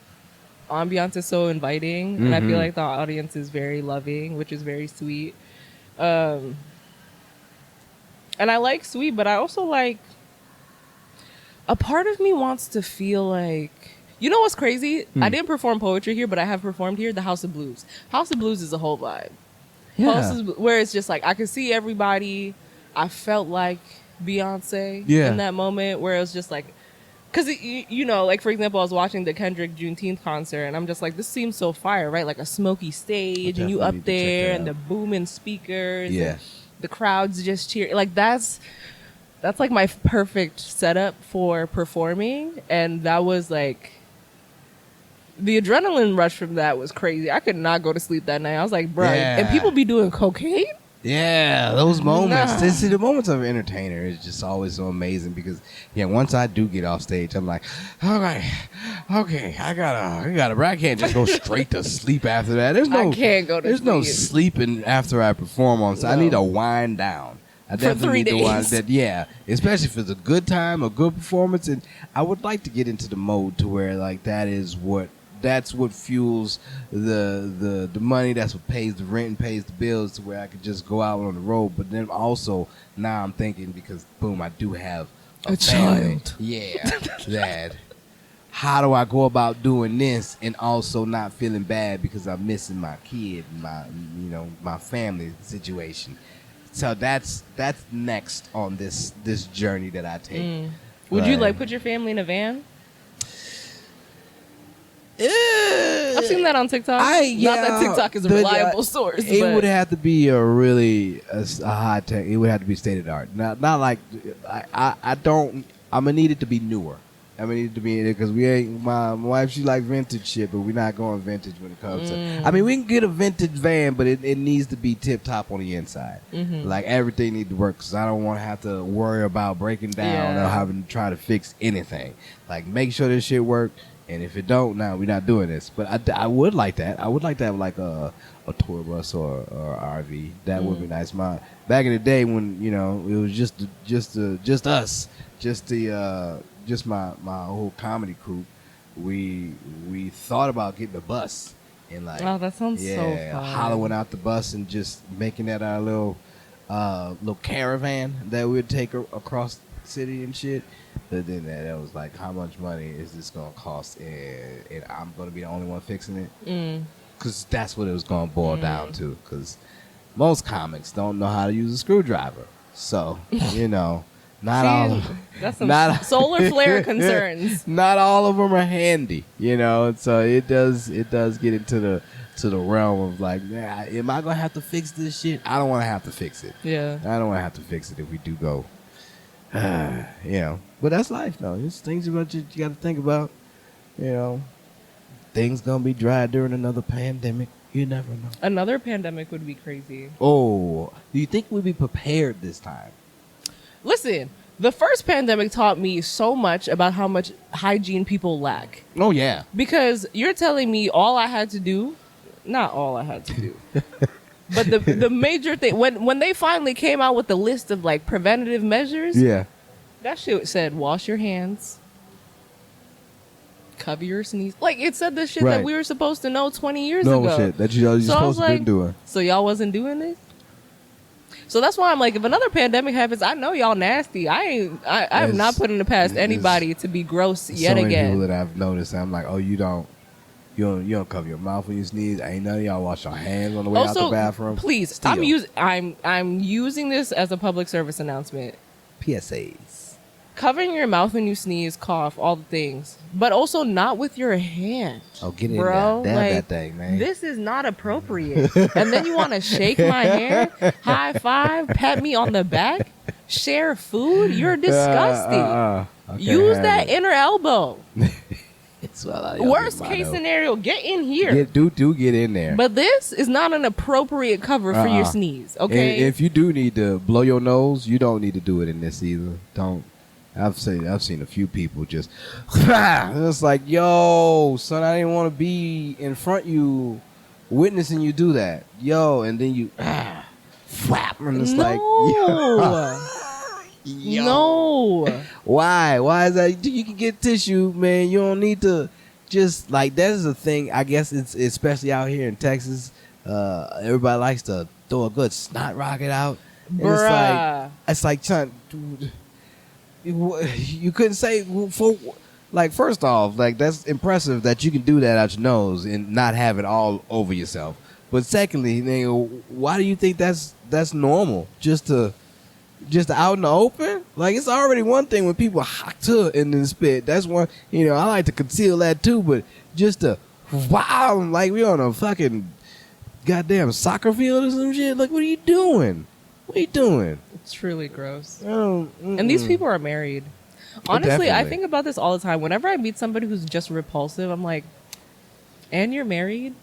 D: ambiance is so inviting, and I feel like the audience is very loving, which is very sweet. And I like sweet, but I also like, a part of me wants to feel like, you know what's crazy? I didn't perform poetry here, but I have performed here, the House of Blues. House of Blues is a whole vibe. Where it's just like, I could see everybody. I felt like Beyonce in that moment, where it was just like, because, you know, like, for example, I was watching the Kendrick Juneteenth concert, and I'm just like, this seems so fire, right? Like a smoky stage, and you up there, and the booming speakers, and the crowd's just cheering. Like, that's like my perfect setup for performing, and that was like, the adrenaline rush from that was crazy. I could not go to sleep that night. I was like, bruh, and people be doing cocaine?
B: Yeah, those moments. See, the moments of an entertainer is just always so amazing, because once I do get off stage, I'm like, okay, I gotta, but I can't just go straight to sleep after that.
D: I can't go to sleep.
B: There's no sleeping after I perform on stage. I need to wind down. I definitely need to wind that. Especially if it's a good time, a good performance, and I would like to get into the mode to where like that's what fuels the money. That's what pays the rent and pays the bills, to where I could just go out on the road. But then also now I'm thinking, because boom, I do have a family.
D: Child.
B: Yeah, that. How do I go about doing this and also not feeling bad because I'm missing my kid and my family situation? So that's next on this journey that I take.
D: Would you like put your family in a van? I've seen that on TikTok. Not that TikTok is a reliable source.
B: It would have to be a really a high tech. It would have to be state of the art. Not like I don't. I'm gonna need it to be newer. I'm gonna need it to be, because we ain't. My wife, she like vintage shit, but we're not going vintage when it comes to. I mean, we can get a vintage van, but it needs to be tip top on the inside. Like everything needs to work, because I don't want to have to worry about breaking down or having to try to fix anything. Like, make sure this shit work. And if it don't, we're not doing this. But I would like that. I would like to have like a tour bus or RV. That would be nice. Back in the day when it was just us, just my whole comedy crew. We thought about getting a bus and like,
D: oh, that sounds so fun.
B: Hollowing out the bus and just making that our little caravan that we'd take across the city and shit. But then that was like, how much money is this gonna cost? And I'm gonna be the only one fixing it, because that's what it was gonna boil down to. Because most comics don't know how to use a screwdriver, so not all.
D: That's some solar flare concerns.
B: Not all of them are handy, So it does get into the realm of like, am I gonna have to fix this shit? I don't want to have to fix it.
D: Yeah,
B: I don't want to have to fix it if we do go. But that's life, though. It's things about you got to think about. Things gonna be dry during another pandemic. You never know.
D: Another pandemic would be crazy.
B: Oh, do you think we'll be prepared this time?
D: Listen, the first pandemic taught me so much about how much hygiene people lack.
B: Oh yeah.
D: Because you're telling me all I had to do, not all I had to do. But the major thing, when they finally came out with the list of like preventative measures, that shit said wash your hands, cover your sneeze. Like, it said the shit that we were supposed to know 20 years ago.
B: No shit that you're supposed to be doing.
D: So y'all wasn't doing this? So that's why I'm like, if another pandemic happens, I know y'all nasty. I'm not putting it past anybody to be gross yet
B: so many
D: again.
B: people that I've noticed, I'm like, oh, you don't cover your mouth when you sneeze. Ain't none of y'all wash your hands on the way out the bathroom.
D: Please,
B: Still.
D: I'm using this as a public service announcement.
B: PSAs.
D: Covering your mouth when you sneeze, cough, all the things, but also not with your hand.
B: Oh, get in
D: bro.
B: there. Dab
D: Like,
B: that thing, man.
D: This is not appropriate. And then you want to shake my hair, high five, pat me on the back, share food? You're disgusting. Use that inner elbow. Worst case scenario, get in here.
B: Get in there.
D: But this is not an appropriate cover for your sneeze, okay?
B: And if you do need to blow your nose, you don't need to do it in this either. Don't. I've seen a few people just it's like, yo, son, I didn't want to be in front of you witnessing you do that. Yo, and then you flap, and it's like, yo. No. Why is that? You can get tissue, man. You don't need to just like, that is a thing. I guess it's especially out here in Texas. Everybody likes to throw a good snot rocket out.
D: Bruh.
B: It's like, son, dude, you couldn't say, for like, first off, like, that's impressive that you can do that out your nose and not have it all over yourself. But secondly, why do you think that's normal? Just out in the open? Like, it's already one thing when people hot to in the spit. That's one, I like to conceal that too, but just wow, like we on a fucking goddamn soccer field or some shit. Like, what are you doing?
D: It's truly gross. And these people are married. Honestly, I think about this all the time. Whenever I meet somebody who's just repulsive, I'm like, and you're married?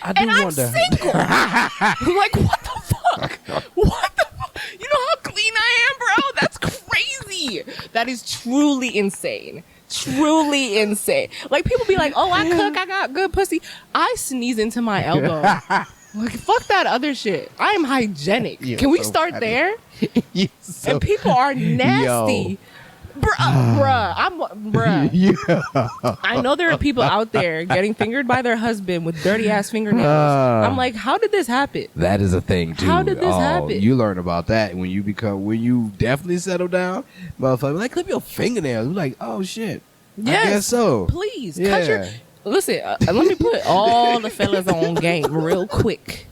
B: I do
D: and
B: wonder.
D: I'm single. I'm like, what the fuck? What the fuck? You know how clean I am, bro? That's crazy. That is truly insane. Truly insane. Like, people be like, oh, I cook, I got good pussy. I sneeze into my elbow. Like, fuck that other shit. I am hygienic. Can we start there? And people are nasty. Bruh. I know there are people out there getting fingered by their husband with dirty ass fingernails. I'm like, how did this happen?
B: That is a thing too.
D: How did this happen?
B: You learn about that when you definitely settle down. Motherfucker, like, clip your fingernails. You're like, oh shit.
D: Yes,
B: I guess so.
D: Please, cut your. Listen, let me put all the fellas on game real quick.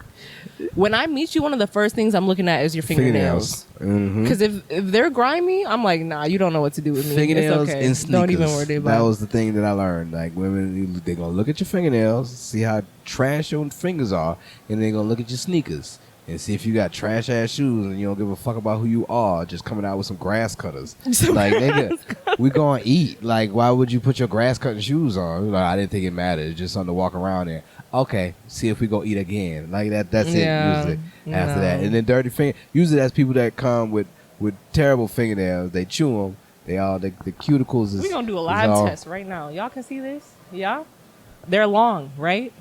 D: When I meet you, one of the first things I'm looking at is your fingernails. Because if they're grimy, I'm like, nah, you don't know what to do with me.
B: Fingernails
D: it's okay.
B: and sneakers.
D: Don't even worry about it.
B: That was the thing that I learned. Like, women, they're going to look at your fingernails, see how trash your fingers are, and they're going to look at your sneakers and see if you got trash ass shoes and you don't give a fuck about who you are, just coming out with some grass cutters. Like, nigga, we gonna eat. Like, why would you put your grass cutting shoes on? Like, I didn't think it mattered. It's just something to walk around in. Okay, see if we go eat again. Like, that's it. Usually after that, and then dirty finger. Usually that's people that come with terrible fingernails. They chew them. They all the cuticles. Is,
D: we gonna do a live test right now. Y'all can see this. Yeah, they're long, right?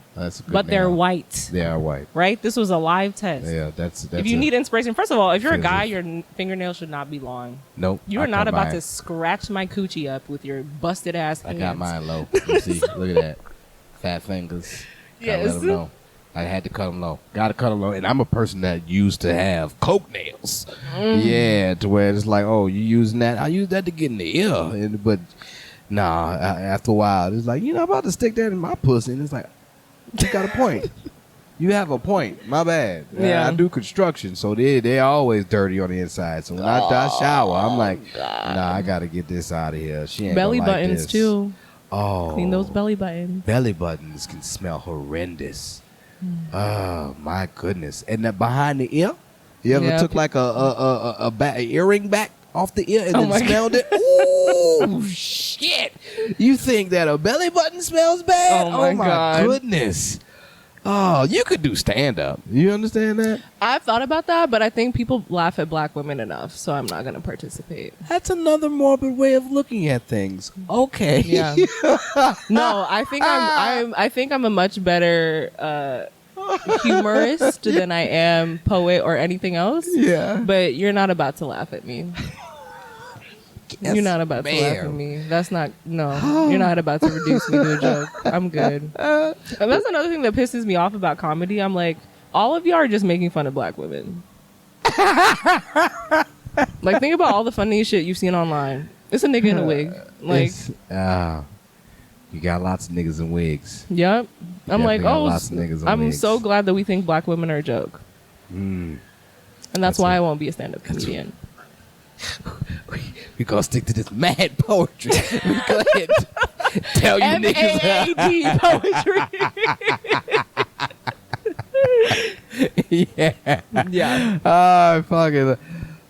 D: But they're white.
B: They are white.
D: Right? This was a live test.
B: Yeah, that's
D: if you need inspiration, first of all, if you're a guy, your fingernails should not be long.
B: Nope.
D: You are not about to scratch my coochie up with your busted ass hands.
B: I got mine low. You see, look at that. Fat fingers. Gotta let them know. I had to cut them low. Gotta cut them low. And I'm a person that used to have coke nails. Yeah, to where it's like, oh, you using that? I use that to get in the ear. But nah, after a while, it's like, I'm about to stick that in my pussy. And it's like, you got a point. You have a point. My bad. Yeah. I do construction, so they're always dirty on the inside. So when I shower, I'm like, nah, I got to get this out of here. She ain't
D: belly
B: gonna like
D: buttons,
B: this.
D: too.
B: Oh.
D: Clean those belly buttons.
B: Belly buttons can smell horrendous. Oh, my goodness. And then behind the ear, you ever took like a earring back off the ear and then smelled it? Ooh, shit. You think that a belly button smells bad?
D: Oh, my God.
B: Goodness. Oh, you could do stand-up. You understand that?
D: I've thought about that, but I think people laugh at black women enough, so I'm not going to participate.
B: That's another morbid way of looking at things. Okay.
D: Yeah. No, I think I'm a much better humorist than I am poet or anything else.
B: Yeah.
D: But you're not about to laugh at me.
B: Yes,
D: you're not about to laugh at me. That's not, no. You're not about to reduce me to a joke. I'm good. And that's another thing that pisses me off about comedy. I'm like, all of you are just making fun of black women. Like, think about all the funny shit you've seen online. It's a nigga in a wig. Like,
B: you got lots of niggas in wigs.
D: yep. I'm like,
B: Definitely got
D: oh,
B: lots of niggas in
D: I'm
B: wigs.
D: so glad that we think black women are a joke. And that's why I won't be a stand-up comedian.
B: We gonna stick to this mad poetry. We go ahead and tell you niggas.
D: M-A-A-D poetry.
B: Yeah.
D: Yeah.
B: Oh, fucking.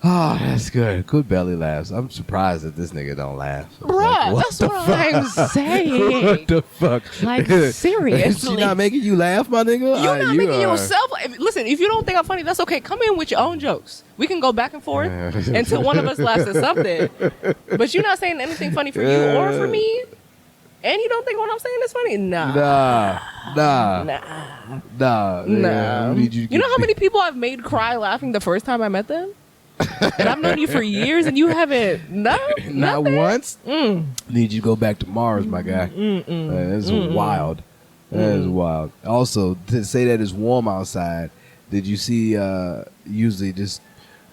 B: Oh, that's good. Good belly laughs. I'm surprised that this nigga don't laugh.
D: Bruh,
B: Like,
D: that's what I'm saying.
B: What the fuck?
D: Like,
B: Is
D: seriously.
B: she not making you laugh, my nigga?
D: You're not making
B: are-
D: yourself. Listen, if you don't think I'm funny, that's okay. Come in with your own jokes. We can go back and forth until one of us laughs at something. But you're not saying anything funny for you or for me. And you don't think what I'm saying is funny? Nah.
B: Nah.
D: You know how many people I've made cry laughing the first time I met them? And I've known you for years and you haven't.
B: Not
D: nothing?
B: once. Need you to go back to Mars, my guy. That's wild. That is wild. Also, to say that it's warm outside, did you see, usually just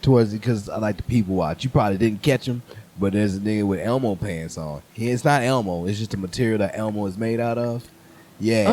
B: towards, because I like to people watch, you probably didn't catch him, but there's a nigga with Elmo pants on. It's not Elmo. It's just the material that Elmo is made out of. Yeah.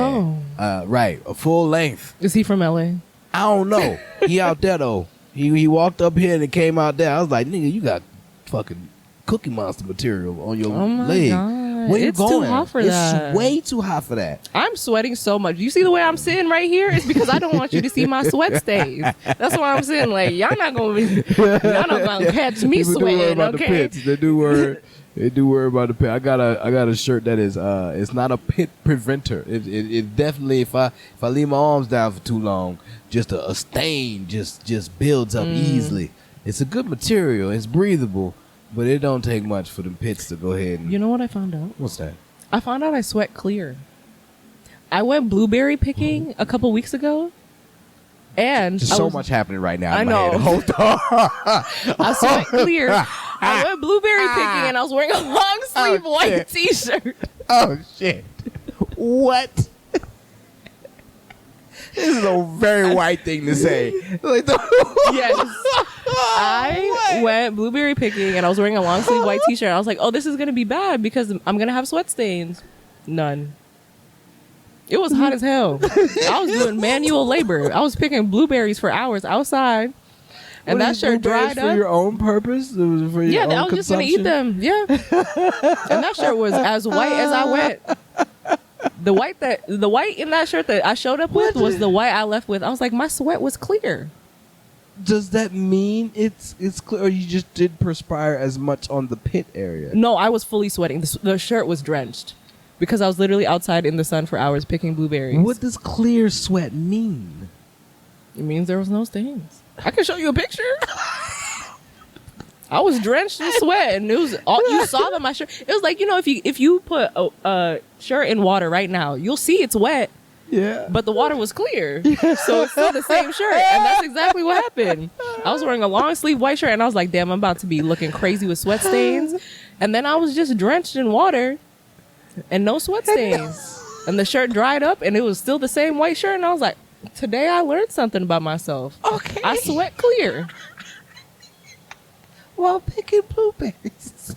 D: Oh.
B: Right. A full length.
D: Is he from LA?
B: I don't know. He out there, though. He walked up here and it came out there. I was like, nigga, you got fucking Cookie Monster material on your leg.
D: God.
B: Where you
D: It's
B: going?
D: too hot for that.
B: It's way too hot for that.
D: I'm sweating so much. You see the way I'm sitting right here? It's because I don't want you to see my sweat stains. That's why I'm sitting like, y'all not gonna catch me
B: People do worry
D: sweating,
B: about
D: okay?
B: the pits. They do worry. They do worry about the pit. I got a shirt that is it's not a pit preventer. It definitely, if I leave my arms down for too long, just a stain just builds up easily. It's a good material. It's breathable, but it don't take much for them pits to go ahead and.
D: You know what I found out?
B: What's that?
D: I found out I sweat clear. I went blueberry picking a couple weeks ago, and
B: There's so much happening right now.
D: I
B: in my
D: know.
B: head. Hold on.
D: I sweat clear. I went blueberry picking, and I was wearing a long sleeve white T-shirt.
B: Oh shit! What? This is a very white thing to say. Like
D: Yes. I went blueberry picking and I was wearing a long sleeve white T-shirt. I was like, oh, this is going to be bad because I'm going to have sweat stains. None. It was hot as hell. I was doing manual labor. I was picking blueberries for hours outside. And that shirt dried
B: for
D: up.
B: your own purpose? It was for your own
D: I was just going to eat them. Yeah. And that shirt was as white as I went. The white in that shirt that I showed up with was the white I left with. I was like, my sweat was clear.
B: Does that mean it's clear, or you just did perspire as much on the pit area?
D: No, I was fully sweating. The shirt was drenched because I was literally outside in the sun for hours picking blueberries.
B: What does clear sweat mean?
D: It means there was no stains. I can show you a picture. I was drenched in sweat, and it was all, you saw that my shirt. It was like, you know, if you put a shirt in water right now, you'll see it's wet.
B: Yeah.
D: But the water was clear, so it's still the same shirt, and that's exactly what happened. I was wearing a long sleeve white shirt, and I was like, "Damn, I'm about to be looking crazy with sweat stains." And then I was just drenched in water, and no sweat stains. And the shirt dried up, and it was still the same white shirt. And I was like, "Today I learned something about myself.
B: Okay.
D: I sweat clear
B: while picking blueberries.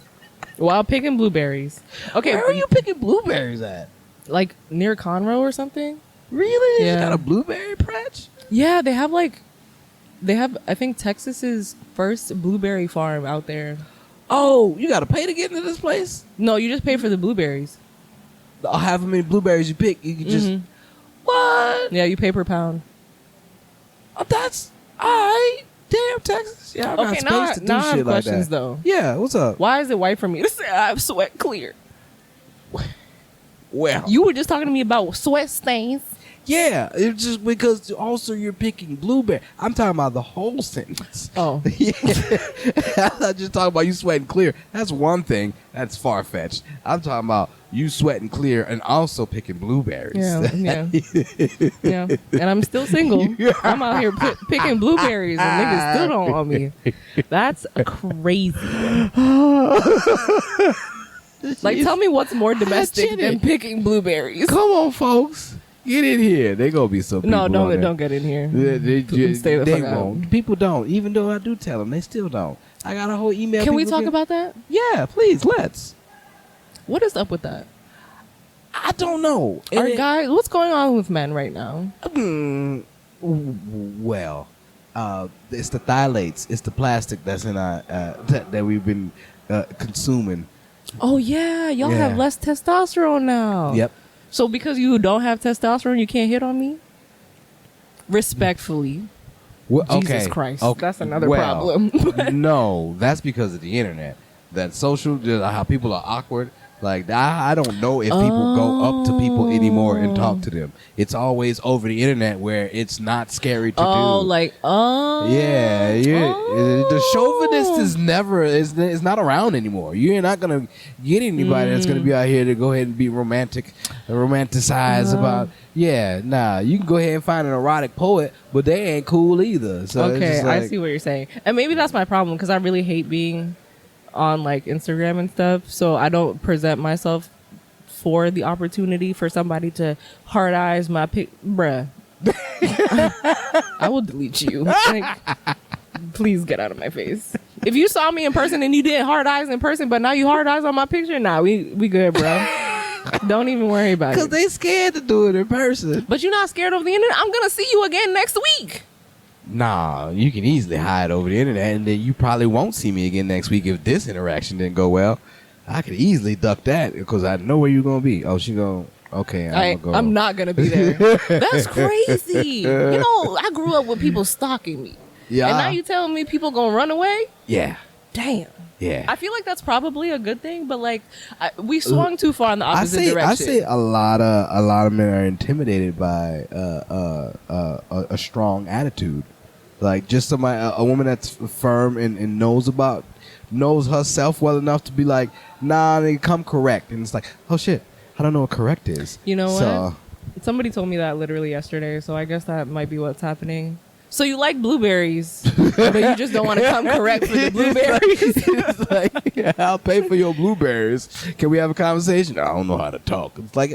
D: while picking blueberries." Okay,
B: Where are you picking blueberries at?
D: like near Conroe or something?
B: Really?
D: Yeah.
B: You got a blueberry patch?
D: Yeah, they have I think Texas's first blueberry farm out there.
B: Oh, you got to pay to get into this place?
D: No, you just pay for the blueberries.
B: However many blueberries you pick, you can just...
D: Mhm.
B: What?
D: Yeah, you pay per pound.
B: Oh, that's... All right. Damn, Texas. Yeah, I got
D: Okay,
B: space
D: now
B: to do
D: I
B: shit
D: have
B: like
D: questions
B: that.
D: though.
B: Yeah, what's up?
D: Why is it white for me to say I have sweat clear?
B: Well,
D: You were just talking to me about sweat stains.
B: yeah, it's just because also you're picking blueberry. I'm talking about the whole sentence.
D: Oh.
B: Yeah. I'm not just talking about you sweating clear. That's one thing. That's far-fetched. I'm talking about you sweating clear and also picking blueberries.
D: Yeah. Yeah. And I'm still single. I'm out here picking blueberries and niggas still don't want me. That's crazy. Like, tell me what's more domestic than picking blueberries.
B: Come on, folks. Get in here. They gonna be some people.
D: No,
B: on there.
D: don't get in here.
B: They
D: Stay the fuck out.
B: won't. People don't. Even though I do tell them, they still don't. I got a whole email.
D: Can we
B: people
D: talk
B: get-
D: about that?
B: Yeah, please. Let's.
D: What is up with that?
B: I don't know.
D: Our guys, what's going on with men right now?
B: Well, it's the phthalates. It's the plastic that's in our that we've been consuming.
D: Oh yeah, y'all
B: Yeah.
D: have less testosterone now.
B: Yep.
D: So because you don't have testosterone, you can't hit on me? Respectfully.
B: Well,
D: Jesus Christ. That's another problem.
B: No, that's because of the internet. That social, how people are awkward. Like, I don't know if people go up to people anymore and talk to them. It's always over the internet where it's not scary to do. Yeah, the chauvinist is never is not around anymore. You're not gonna get anybody that's gonna be out here to go ahead and be romanticize about. Yeah, nah. You can go ahead and find an erotic poet, but they ain't cool either. So it's
D: Okay,
B: just like,
D: I see what you're saying. And maybe that's my problem because I really hate being on like Instagram and stuff. So I don't present myself for the opportunity for somebody to hard eyes my pic. Bruh. I will delete you. Like, please get out of my face. If you saw me in person and you did hard eyes in person, but now you hard eyes on my picture, nah, we good, bro. Don't even worry about it.
B: Because they scared to do it in person.
D: But you're not scared of the internet. I'm gonna see you again next week.
B: Nah, you can easily hide over the internet, and then you probably won't see me again next week if this interaction didn't go well. I could easily duck that because I know where you're gonna be. Oh, she gonna. Okay,
D: I'm not gonna be there. That's crazy. You know, I grew up with people stalking me.
B: Yeah.
D: And now you telling me people gonna run away?
B: Yeah.
D: Damn.
B: Yeah.
D: I feel like that's probably a good thing, but like we swung too far in the opposite direction.
B: I say a lot of men are intimidated by a strong attitude, like just somebody, a woman that's firm and knows herself well enough to be like, nah, they come correct, and it's like, oh shit, I don't know what correct is.
D: You know what? Somebody told me that literally yesterday, so I guess that might be what's happening. So you like blueberries, but you just don't want to come correct for the blueberries.
B: It's like, yeah, I'll pay for your blueberries. Can we have a conversation? I don't know how to talk. It's like,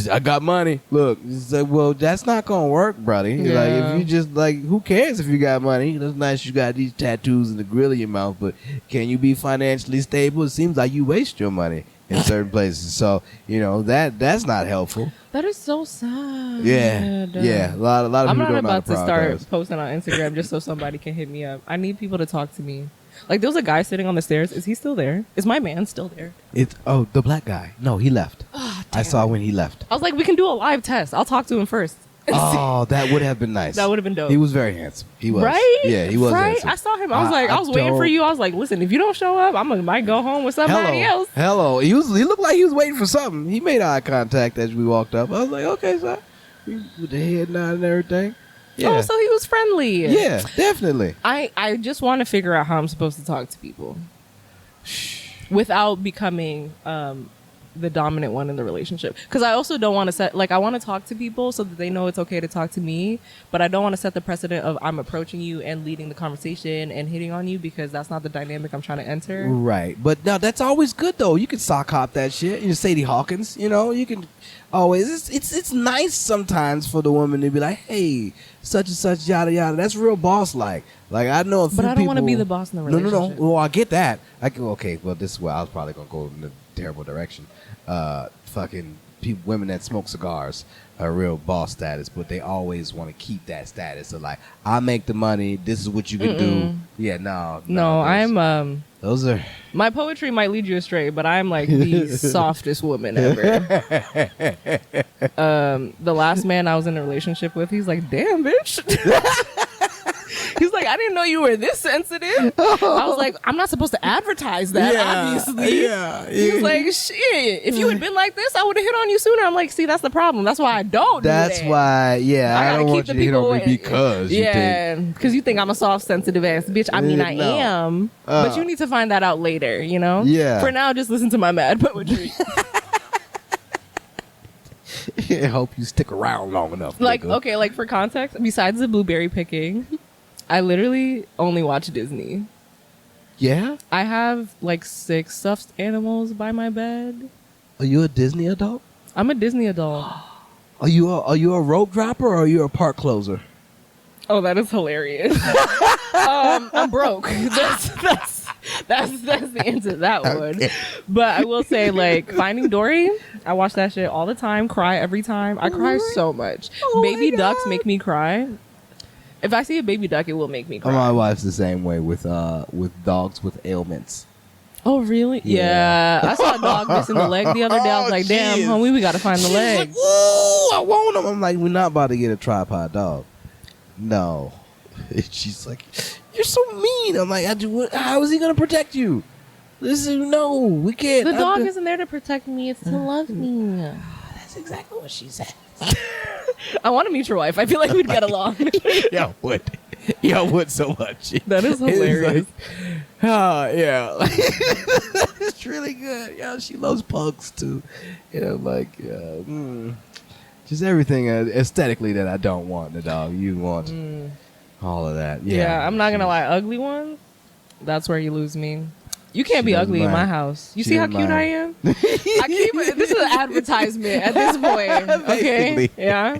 B: I got money. Look, it's like, well, that's not gonna work, buddy.
D: Yeah.
B: Like, if you just like, who cares if you got money? It's nice you got these tattoos and the grill in your mouth, but can you be financially stable? It seems like you waste your money in certain places. So that's not helpful.
D: That is so sad.
B: Yeah. A lot of
D: I'm
B: people
D: not
B: don't know how
D: about to start posting on Instagram just so somebody can hit me up. I need people to talk to me. Like, there was a guy sitting on the stairs. Is he still there? Is my man still there?
B: It's the black guy. No, he left.
D: Oh,
B: I saw when he left.
D: I was like, we can do a live test. I'll talk to him first.
B: Oh, that would have been nice.
D: That would have been dope.
B: He was very handsome. He was.
D: Right?
B: Yeah, he was
D: right?
B: handsome.
D: I saw him. I was waiting for you. I was like, listen, if you don't show up, might go home with somebody else.
B: Hello. He looked like he was waiting for something. He made eye contact as we walked up. I was like, okay, sir. With the head nod and everything. Yeah.
D: Oh, so he was friendly.
B: Yeah, definitely.
D: I just want to figure out how I'm supposed to talk to people without becoming the dominant one in the relationship. Because I also don't want to I want to talk to people so that they know it's okay to talk to me, but I don't want to set the precedent of I'm approaching you and leading the conversation and hitting on you, because that's not the dynamic I'm trying to enter.
B: Right. But now that's always good though. You can sock hop that shit. You Sadie Hawkins, you can always. It's nice sometimes for the woman to be like, hey, such and such, yada yada. That's real boss like. Like, I know a few people.
D: But I don't want to be the boss in the relationship.
B: No. Well, I get that. Okay. Well, this is where I was probably gonna go in a terrible direction. Fucking women that smoke cigars are real boss status, but they always want to keep that status of like, I make the money. This is what you can do. Yeah, no.
D: I'm
B: Those are.
D: My poetry might lead you astray, but I'm like the softest woman ever. The last man I was in a relationship with, he's like, damn, bitch. He's like, I didn't know you were this sensitive. I was like, I'm not supposed to advertise that, obviously.
B: Yeah.
D: He was like, shit, if you had been like this, I would have hit on you sooner. I'm like, see, that's the problem. That's why I don't
B: That's
D: do that.
B: why, I don't
D: gotta
B: want you to hit on me because you think.
D: because you think I'm a soft, sensitive ass bitch. I mean, I
B: No.
D: am. But you need to find that out later,
B: Yeah.
D: For now, just listen to my mad poetry.
B: I hope you stick around long enough.
D: Like,
B: nigga.
D: okay, like for context, besides the blueberry picking, I literally only watch Disney.
B: Yeah?
D: I have like 6 stuffed animals by my bed.
B: Are you a Disney adult?
D: I'm a Disney adult.
B: Are you a rope dropper or are you a park closer?
D: Oh, that is hilarious. I'm broke. That's the answer to that one. But I will say, like, Finding Dory, I watch that shit all the time, cry every time. I cry so much. Baby ducks make me cry. If I see a baby duck, it will make me cry.
B: My wife's the same way with dogs with ailments.
D: Oh, really? Yeah. I saw a dog missing the leg the other day. I was like, damn, homie, we got to find the leg.
B: Like, ooh, I want him. I'm like, we're not about to get a tripod dog. No. She's like, you're so mean. I'm like, how is he going to protect you? No, we can't.
D: The dog isn't there to protect me. It's to love me.
B: That's exactly what she said.
D: I want to meet your wife. I feel like we'd get along.
B: Y'all would. Y'all would so much.
D: That is hilarious.
B: Yeah. It's really good. Yeah, she loves pugs too. Just everything aesthetically that I don't want in a dog. You want all of that.
D: Yeah, I'm not going to lie. Ugly ones, that's where you lose me. You can't be ugly in my house. You see how cute I am? This is an advertisement at this point. Okay? Yeah.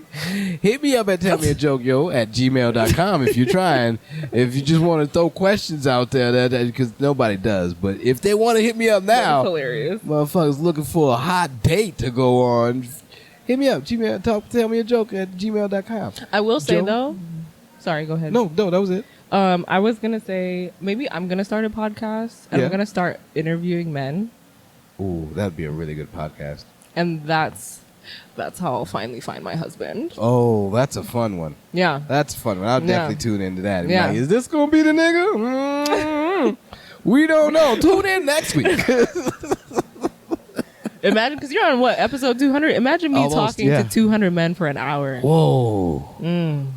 B: Hit me up at tellmeajoke, at gmail.com if you're trying. If you just want to throw questions out there, because nobody does. But if they want to hit me up now,
D: that's hilarious.
B: Motherfuckers looking for a hot date to go on, hit me up. Tellmeajoke at gmail.com.
D: I will say, though. Sorry, go ahead.
B: No, that was it.
D: I was going to say, maybe I'm going to start a podcast and I'm going to start interviewing men.
B: Ooh, that'd be a really good podcast.
D: And that's how I'll finally find my husband.
B: Oh, that's a fun one.
D: Yeah.
B: That's a fun one. I'll definitely tune into that.
D: Yeah.
B: Like, is this going to be the nigga? We don't know. Tune in next week.
D: Imagine, because you're on what, episode 200? Imagine me talking to 200 men for an hour.
B: Whoa.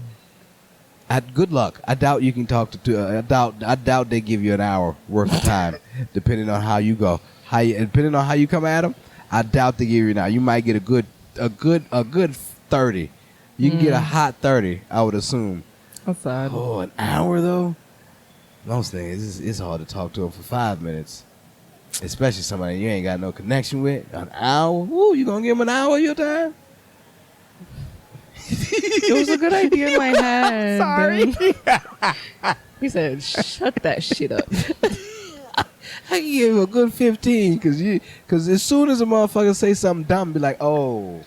B: Good luck. I doubt you can talk to. I doubt they give you an hour worth of time, depending on how you go. Depending on how you come at them, I doubt they give you an hour. You might get a good 30. You can get a hot 30. I would assume.
D: That's sad.
B: Oh, an hour though. Most things it's hard to talk to them for 5 minutes, especially somebody you ain't got no connection with. An hour. Woo, you gonna give them an hour of your time?
D: It was a good idea in my head.
B: Sorry.
D: He said, shut that shit up.
B: I can give you a good 15 because as soon as a motherfucker say something dumb, be like, oh,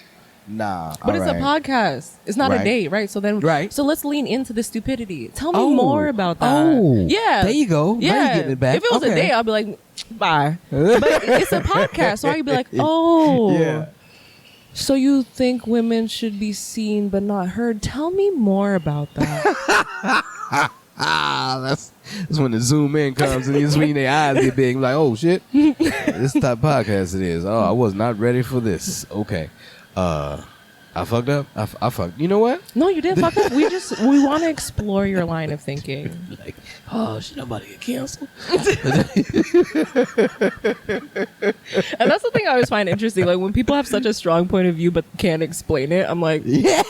B: nah.
D: But it's a podcast. It's not a date, right? So then, so let's lean into the stupidity. Tell me more about that.
B: Oh,
D: yeah.
B: There you go.
D: Yeah.
B: Now you're getting it back.
D: If it was a date, I'd be like, bye. But it's a podcast, so I'd be like, oh. Yeah. So you think women should be seen but not heard? Tell me more about that.
B: That's when the zoom in comes and you between their eyes get big. Like, oh shit, this type of podcast it is. Oh, I was not ready for this. Okay, I fucked up. I fucked. You know what?
D: No, you didn't fuck up. We want to explore your line of thinking.
B: Like, oh, should nobody get canceled?
D: And that's the thing I always find interesting. Like when people have such a strong point of view but can't explain it, I'm like, yeah.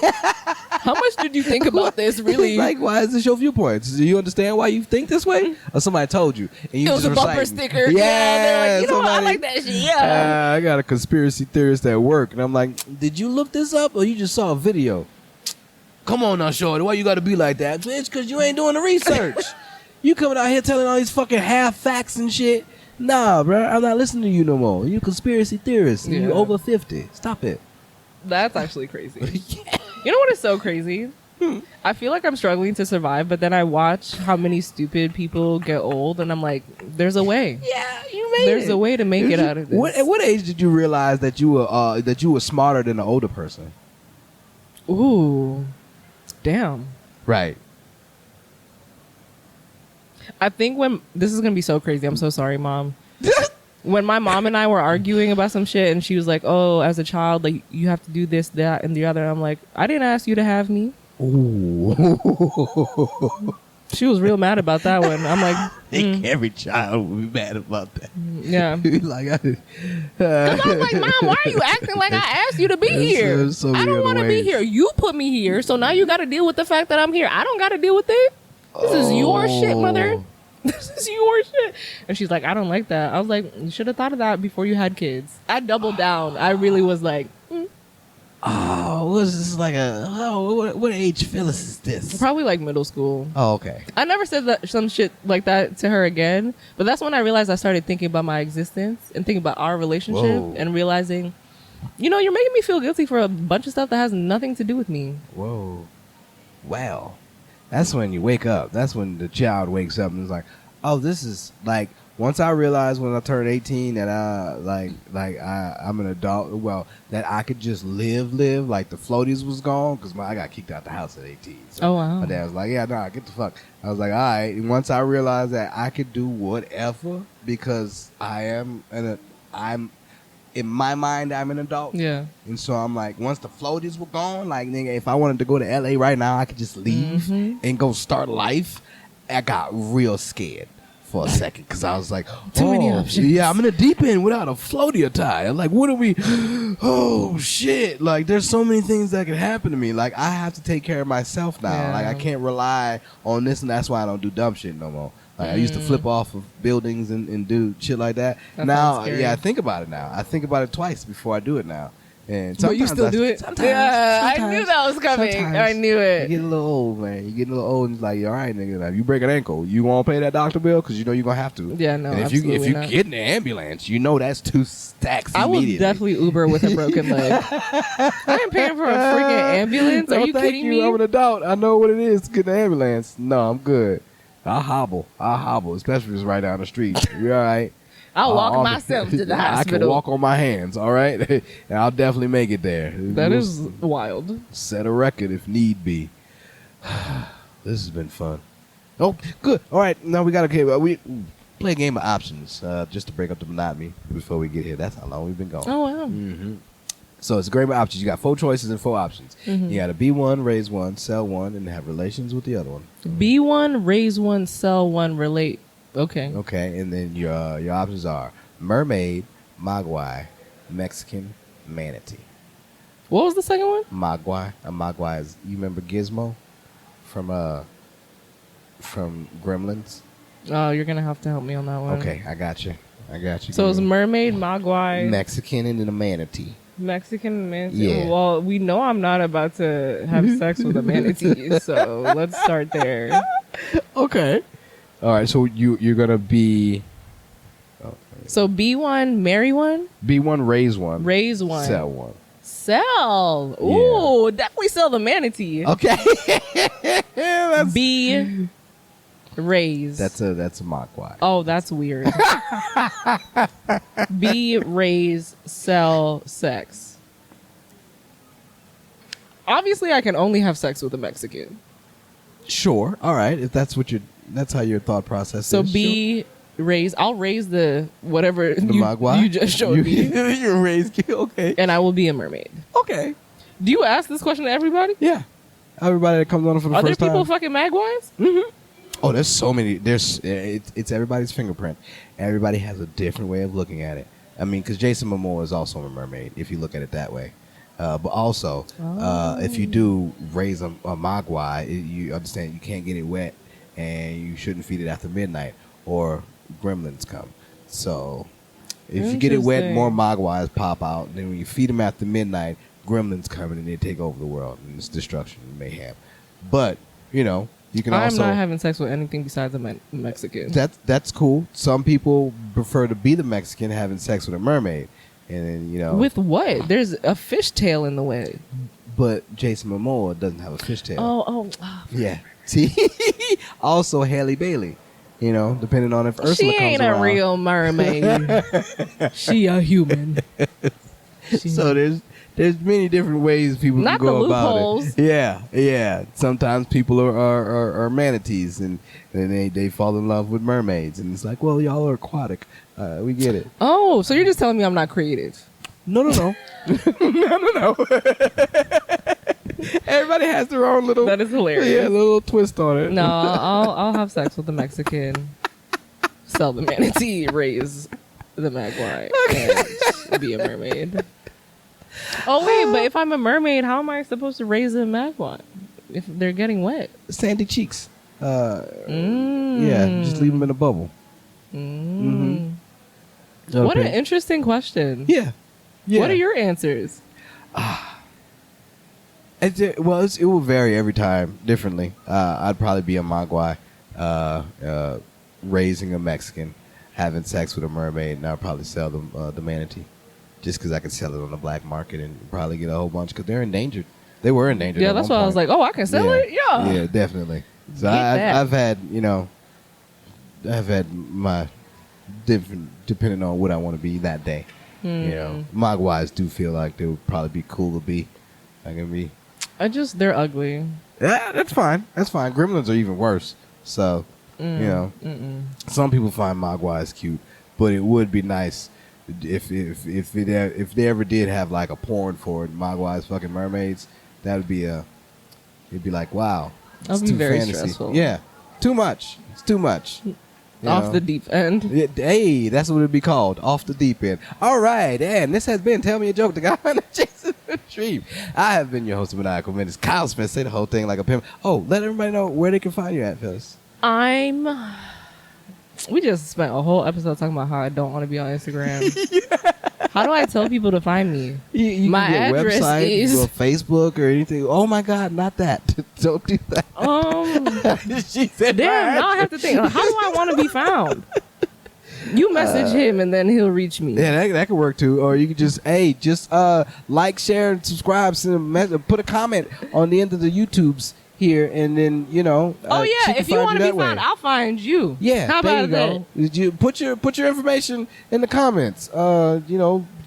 D: How much did you think about this? Really?
B: Like, why is this your viewpoint? Do you understand why you think this way? Or somebody told you? And you
D: it was a bumper sticker.
B: Yeah,
D: they're like, I like that shit. Yeah.
B: I got a conspiracy theorist at work, and I'm like, did you look this up or you just saw a video? Come on now, shorty. Why you got to be like that? It's because you ain't doing the research. You coming out here telling all these fucking half facts and shit. Nah, bro. I'm not listening to you no more. You conspiracy theorist. Yeah. You over 50. Stop it.
D: That's actually crazy. Yeah. You know what is so crazy? I feel like I'm struggling to survive, but then I watch how many stupid people get old, and I'm like, there's a way.
B: Yeah, you made
D: There's a way to make it out of this.
B: At what age did you realize that you were smarter than an older person?
D: Ooh, damn.
B: Right.
D: I think when this is gonna be so crazy. I'm so sorry, Mom. When my mom and I were arguing about some shit, and she was like, "Oh, as a child, like you have to do this, that, and the other." I'm like, "I didn't ask you to have me." Ooh. She was real mad about that one. I'm like,
B: I think every child will be mad about that.
D: Yeah.
B: Like,
D: I was like, Mom, why are you acting like I asked you to be here?
B: So
D: I don't want to be here. You put me here, so now you got to deal with the fact that I'm here. I don't got to deal with it. This is your shit, mother. This is your shit. And she's like, I don't like that. I was like, you should have thought of that before you had kids. I doubled down. I really was like,
B: Oh, was this like what age Phyllis is this?
D: Probably like middle school.
B: Oh, okay.
D: I never said some shit like that to her again, but that's when I realized I started thinking about my existence and thinking about our relationship.
B: Whoa.
D: And realizing, you're making me feel guilty for a bunch of stuff that has nothing to do with me.
B: Whoa. Wow. That's when you wake up. That's when the child wakes up and is like, oh, this is like, once I realized when I turned 18 that I'm an adult, well, that I could just live, like the floaties was gone, because I got kicked out the house at 18. So
D: Oh, wow.
B: my dad was like, yeah, nah, get the fuck. I was like, all right. And once I realized that I could do whatever because I'm in my mind, I'm an adult.
D: Yeah.
B: And so I'm like, once the floaties were gone, like, nigga, if I wanted to go to LA right now, I could just leave and go start life. I got real scared for a second because I was like,
D: Too many options.
B: Yeah, I'm in the deep end without a floaty attire. Like, what are we? Oh, shit. Like, there's so many things that could happen to me. Like, I have to take care of myself now.
D: Yeah.
B: Like, I can't rely on this, and that's why I don't do dumb shit no more. Like, I used to flip off of buildings and do shit like that.
D: That
B: Now,
D: sounds scary.
B: yeah, I think about it now. I think about it twice before I do it now. And
D: But you still do it?
B: Sometimes.
D: Yeah, I knew that was coming. I knew
B: You
D: it.
B: get a little old, man. You get a little old, and it's like, all right, nigga, now, if you break an ankle, you won't pay that doctor bill because you know you're gonna have to.
D: Yeah, no,
B: and if
D: absolutely
B: you
D: not.
B: get in the ambulance, you know that's 2 stacks.
D: I will
B: immediately.
D: definitely Uber with a broken leg. I ain't paying for a freaking ambulance. Are
B: No,
D: you
B: thank
D: kidding me?
B: I'm an adult. I know what it is to get in the ambulance. No, I'm good. I'll hobble, especially if it's right down the street. You're all right.
D: I'll walk myself to the
B: I can
D: hospital.
B: walk on my hands, all right? And I'll definitely make it there.
D: That
B: We'll
D: is wild.
B: set a record if need be. This has been fun. Oh, good. All right, now we got we play a game of options just to break up the monotony before we get here. That's how long we've been going.
D: Oh, wow.
B: Mm-hmm. So it's a game of options. You got 4 choices and 4 options.
D: Mhm.
B: You got to be one, raise one, sell one, and have relations with the other one.
D: Be one, raise one, sell one, relate. Okay.
B: Okay, and then your options are mermaid, mogwai, Mexican, manatee.
D: What was the second one?
B: Mogwai. A mogwai is, you remember Gizmo from Gremlins?
D: Oh, you're going to have to help me on that one.
B: Okay, I got you.
D: So it's mermaid, mogwai,
B: Mexican, and then a manatee.
D: Mexican, manatee.
B: Yeah.
D: Well, we know I'm not about to have sex with a manatee, so let's start there.
B: Okay. All right, so you're gonna be.
D: So be one, marry one,
B: Be one, raise one,
D: raise one,
B: sell one.
D: Sell. Ooh, definitely sell the manatee.
B: Okay. that's
D: Be raise.
B: that's a mogwai.
D: Oh, that's weird. Be, raise, sell, sex. Obviously, I can only have sex with a Mexican.
B: Sure. All right. If that's that's how your thought process
D: So
B: is.
D: be, raise. I'll raise the whatever
B: Sure. The mogwai
D: you just showed me,
B: You raise. Okay.
D: and I will be a mermaid.
B: Okay.
D: Do you ask this question to everybody?
B: Yeah. Everybody that comes on for the
D: Are there
B: first time.
D: people fucking magwives?
B: Oh, there's so many. It's everybody's fingerprint. Everybody has a different way of looking at it. I mean, because Jason Momoa is also a mermaid, if you look at it that way. But also, if you do raise a mogwai, you understand you can't get it wet, and you shouldn't feed it after midnight, or gremlins come. So, if you get it wet,
D: Interesting.
B: more mogwais pop out. Then when you feed them after midnight, gremlins come in and they take over the world, and it's destruction and mayhem. But you know. You can
D: I'm
B: also,
D: not having sex with anything besides a Mexican.
B: that's cool. Some people prefer to be the Mexican having sex with a mermaid, and then
D: With what? There's a fishtail in the way.
B: But Jason Momoa doesn't have a fishtail.
D: Oh.
B: Yeah. See, also Halle Bailey. Depending on if Ursula
D: She
B: comes
D: ain't
B: around.
D: a real mermaid. She a human.
B: So there's many different ways people
D: Not
B: can go
D: the
B: about
D: loopholes.
B: it. Yeah. Sometimes people are manatees, and they fall in love with mermaids, and it's like, well, y'all are aquatic. We get it.
D: Oh, so you're just telling me I'm not creative?
B: No. No. Everybody has their own little.
D: That is hilarious.
B: Yeah, little twist on it.
D: No, I'll have sex with the Mexican, sell the manatee, raise the magpie, and be a mermaid. Oh wait, but if I'm a mermaid, how am I supposed to raise a magpie if they're getting wet?
B: Sandy cheeks. Yeah, just leave them in a bubble.
D: What an interesting question.
B: Yeah.
D: What are your answers?
B: It will vary every time differently. I'd probably be a Mogwai, raising a Mexican, having sex with a mermaid, and I'll probably sell them the manatee, just because I could sell it on the black market and probably get a whole bunch because they're endangered. They were endangered.
D: Yeah,
B: at
D: that's
B: one
D: why I was
B: point.
D: like, oh, I can sell it. Yeah.
B: Yeah, definitely. So
D: Get that.
B: I've had I've had my different depending on what I want to be that day. Mogwais do feel like they would probably be cool to be. I can be.
D: They're ugly.
B: Yeah, that's fine. That's fine. Gremlins are even worse. So, some people find Mogwais cute, but it would be nice if they ever did have like a porn for it, Mogwais fucking mermaids. That would be it'd be like, wow.
D: That'd be very stressful.
B: Yeah, too much. It's too much.
D: Off the deep end.
B: Hey, that's what it'd be called. Off the deep end. All right, and this has been Tell Me a Joke, the guy on the Jason Dream. I have been your host of Maniacal, Menace. Kyle Smith. Say the whole thing like a pimp. Oh, let everybody know where they can find you at, Phyllis.
D: We just spent a whole episode talking about how I don't want to be on Instagram. How do I tell people to find me?
B: You
D: My
B: can get a
D: address
B: website,
D: is
B: or Facebook or anything. Oh my God, not that. Don't do that. She said,
D: damn, now I have to think. How do I want to be found? You message him and then he'll reach me.
B: Yeah, that could work too. Or you could just like, share, and subscribe. Send a message, put a comment on the end of the YouTubes here, and then
D: if you want to be found, I'll find you.
B: Yeah,
D: how about
B: that? You put your information in the comments.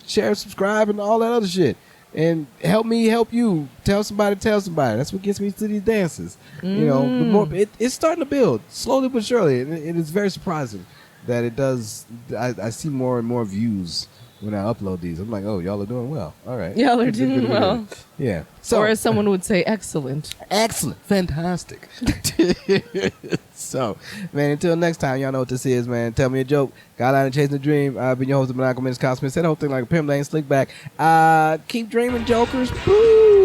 B: Share, subscribe, and all that other shit, and help me help you. Tell somebody. That's what gets me to these dances. It's starting to build slowly but surely, and it is very surprising that it does. I see more and more views when I upload these. I'm like, oh, y'all are doing well. All right.
D: Y'all are doing well.
B: Yeah.
D: Or as someone would say, excellent.
B: Excellent. Fantastic. So, man, until next time, y'all know what this is, man. Tell me a joke. Got out and chasing the dream. I've been your host of Maniacal, Menace. Kyle Smith. Said the whole thing like a pimp. They ain't slick back. Keep dreaming, jokers. Woo!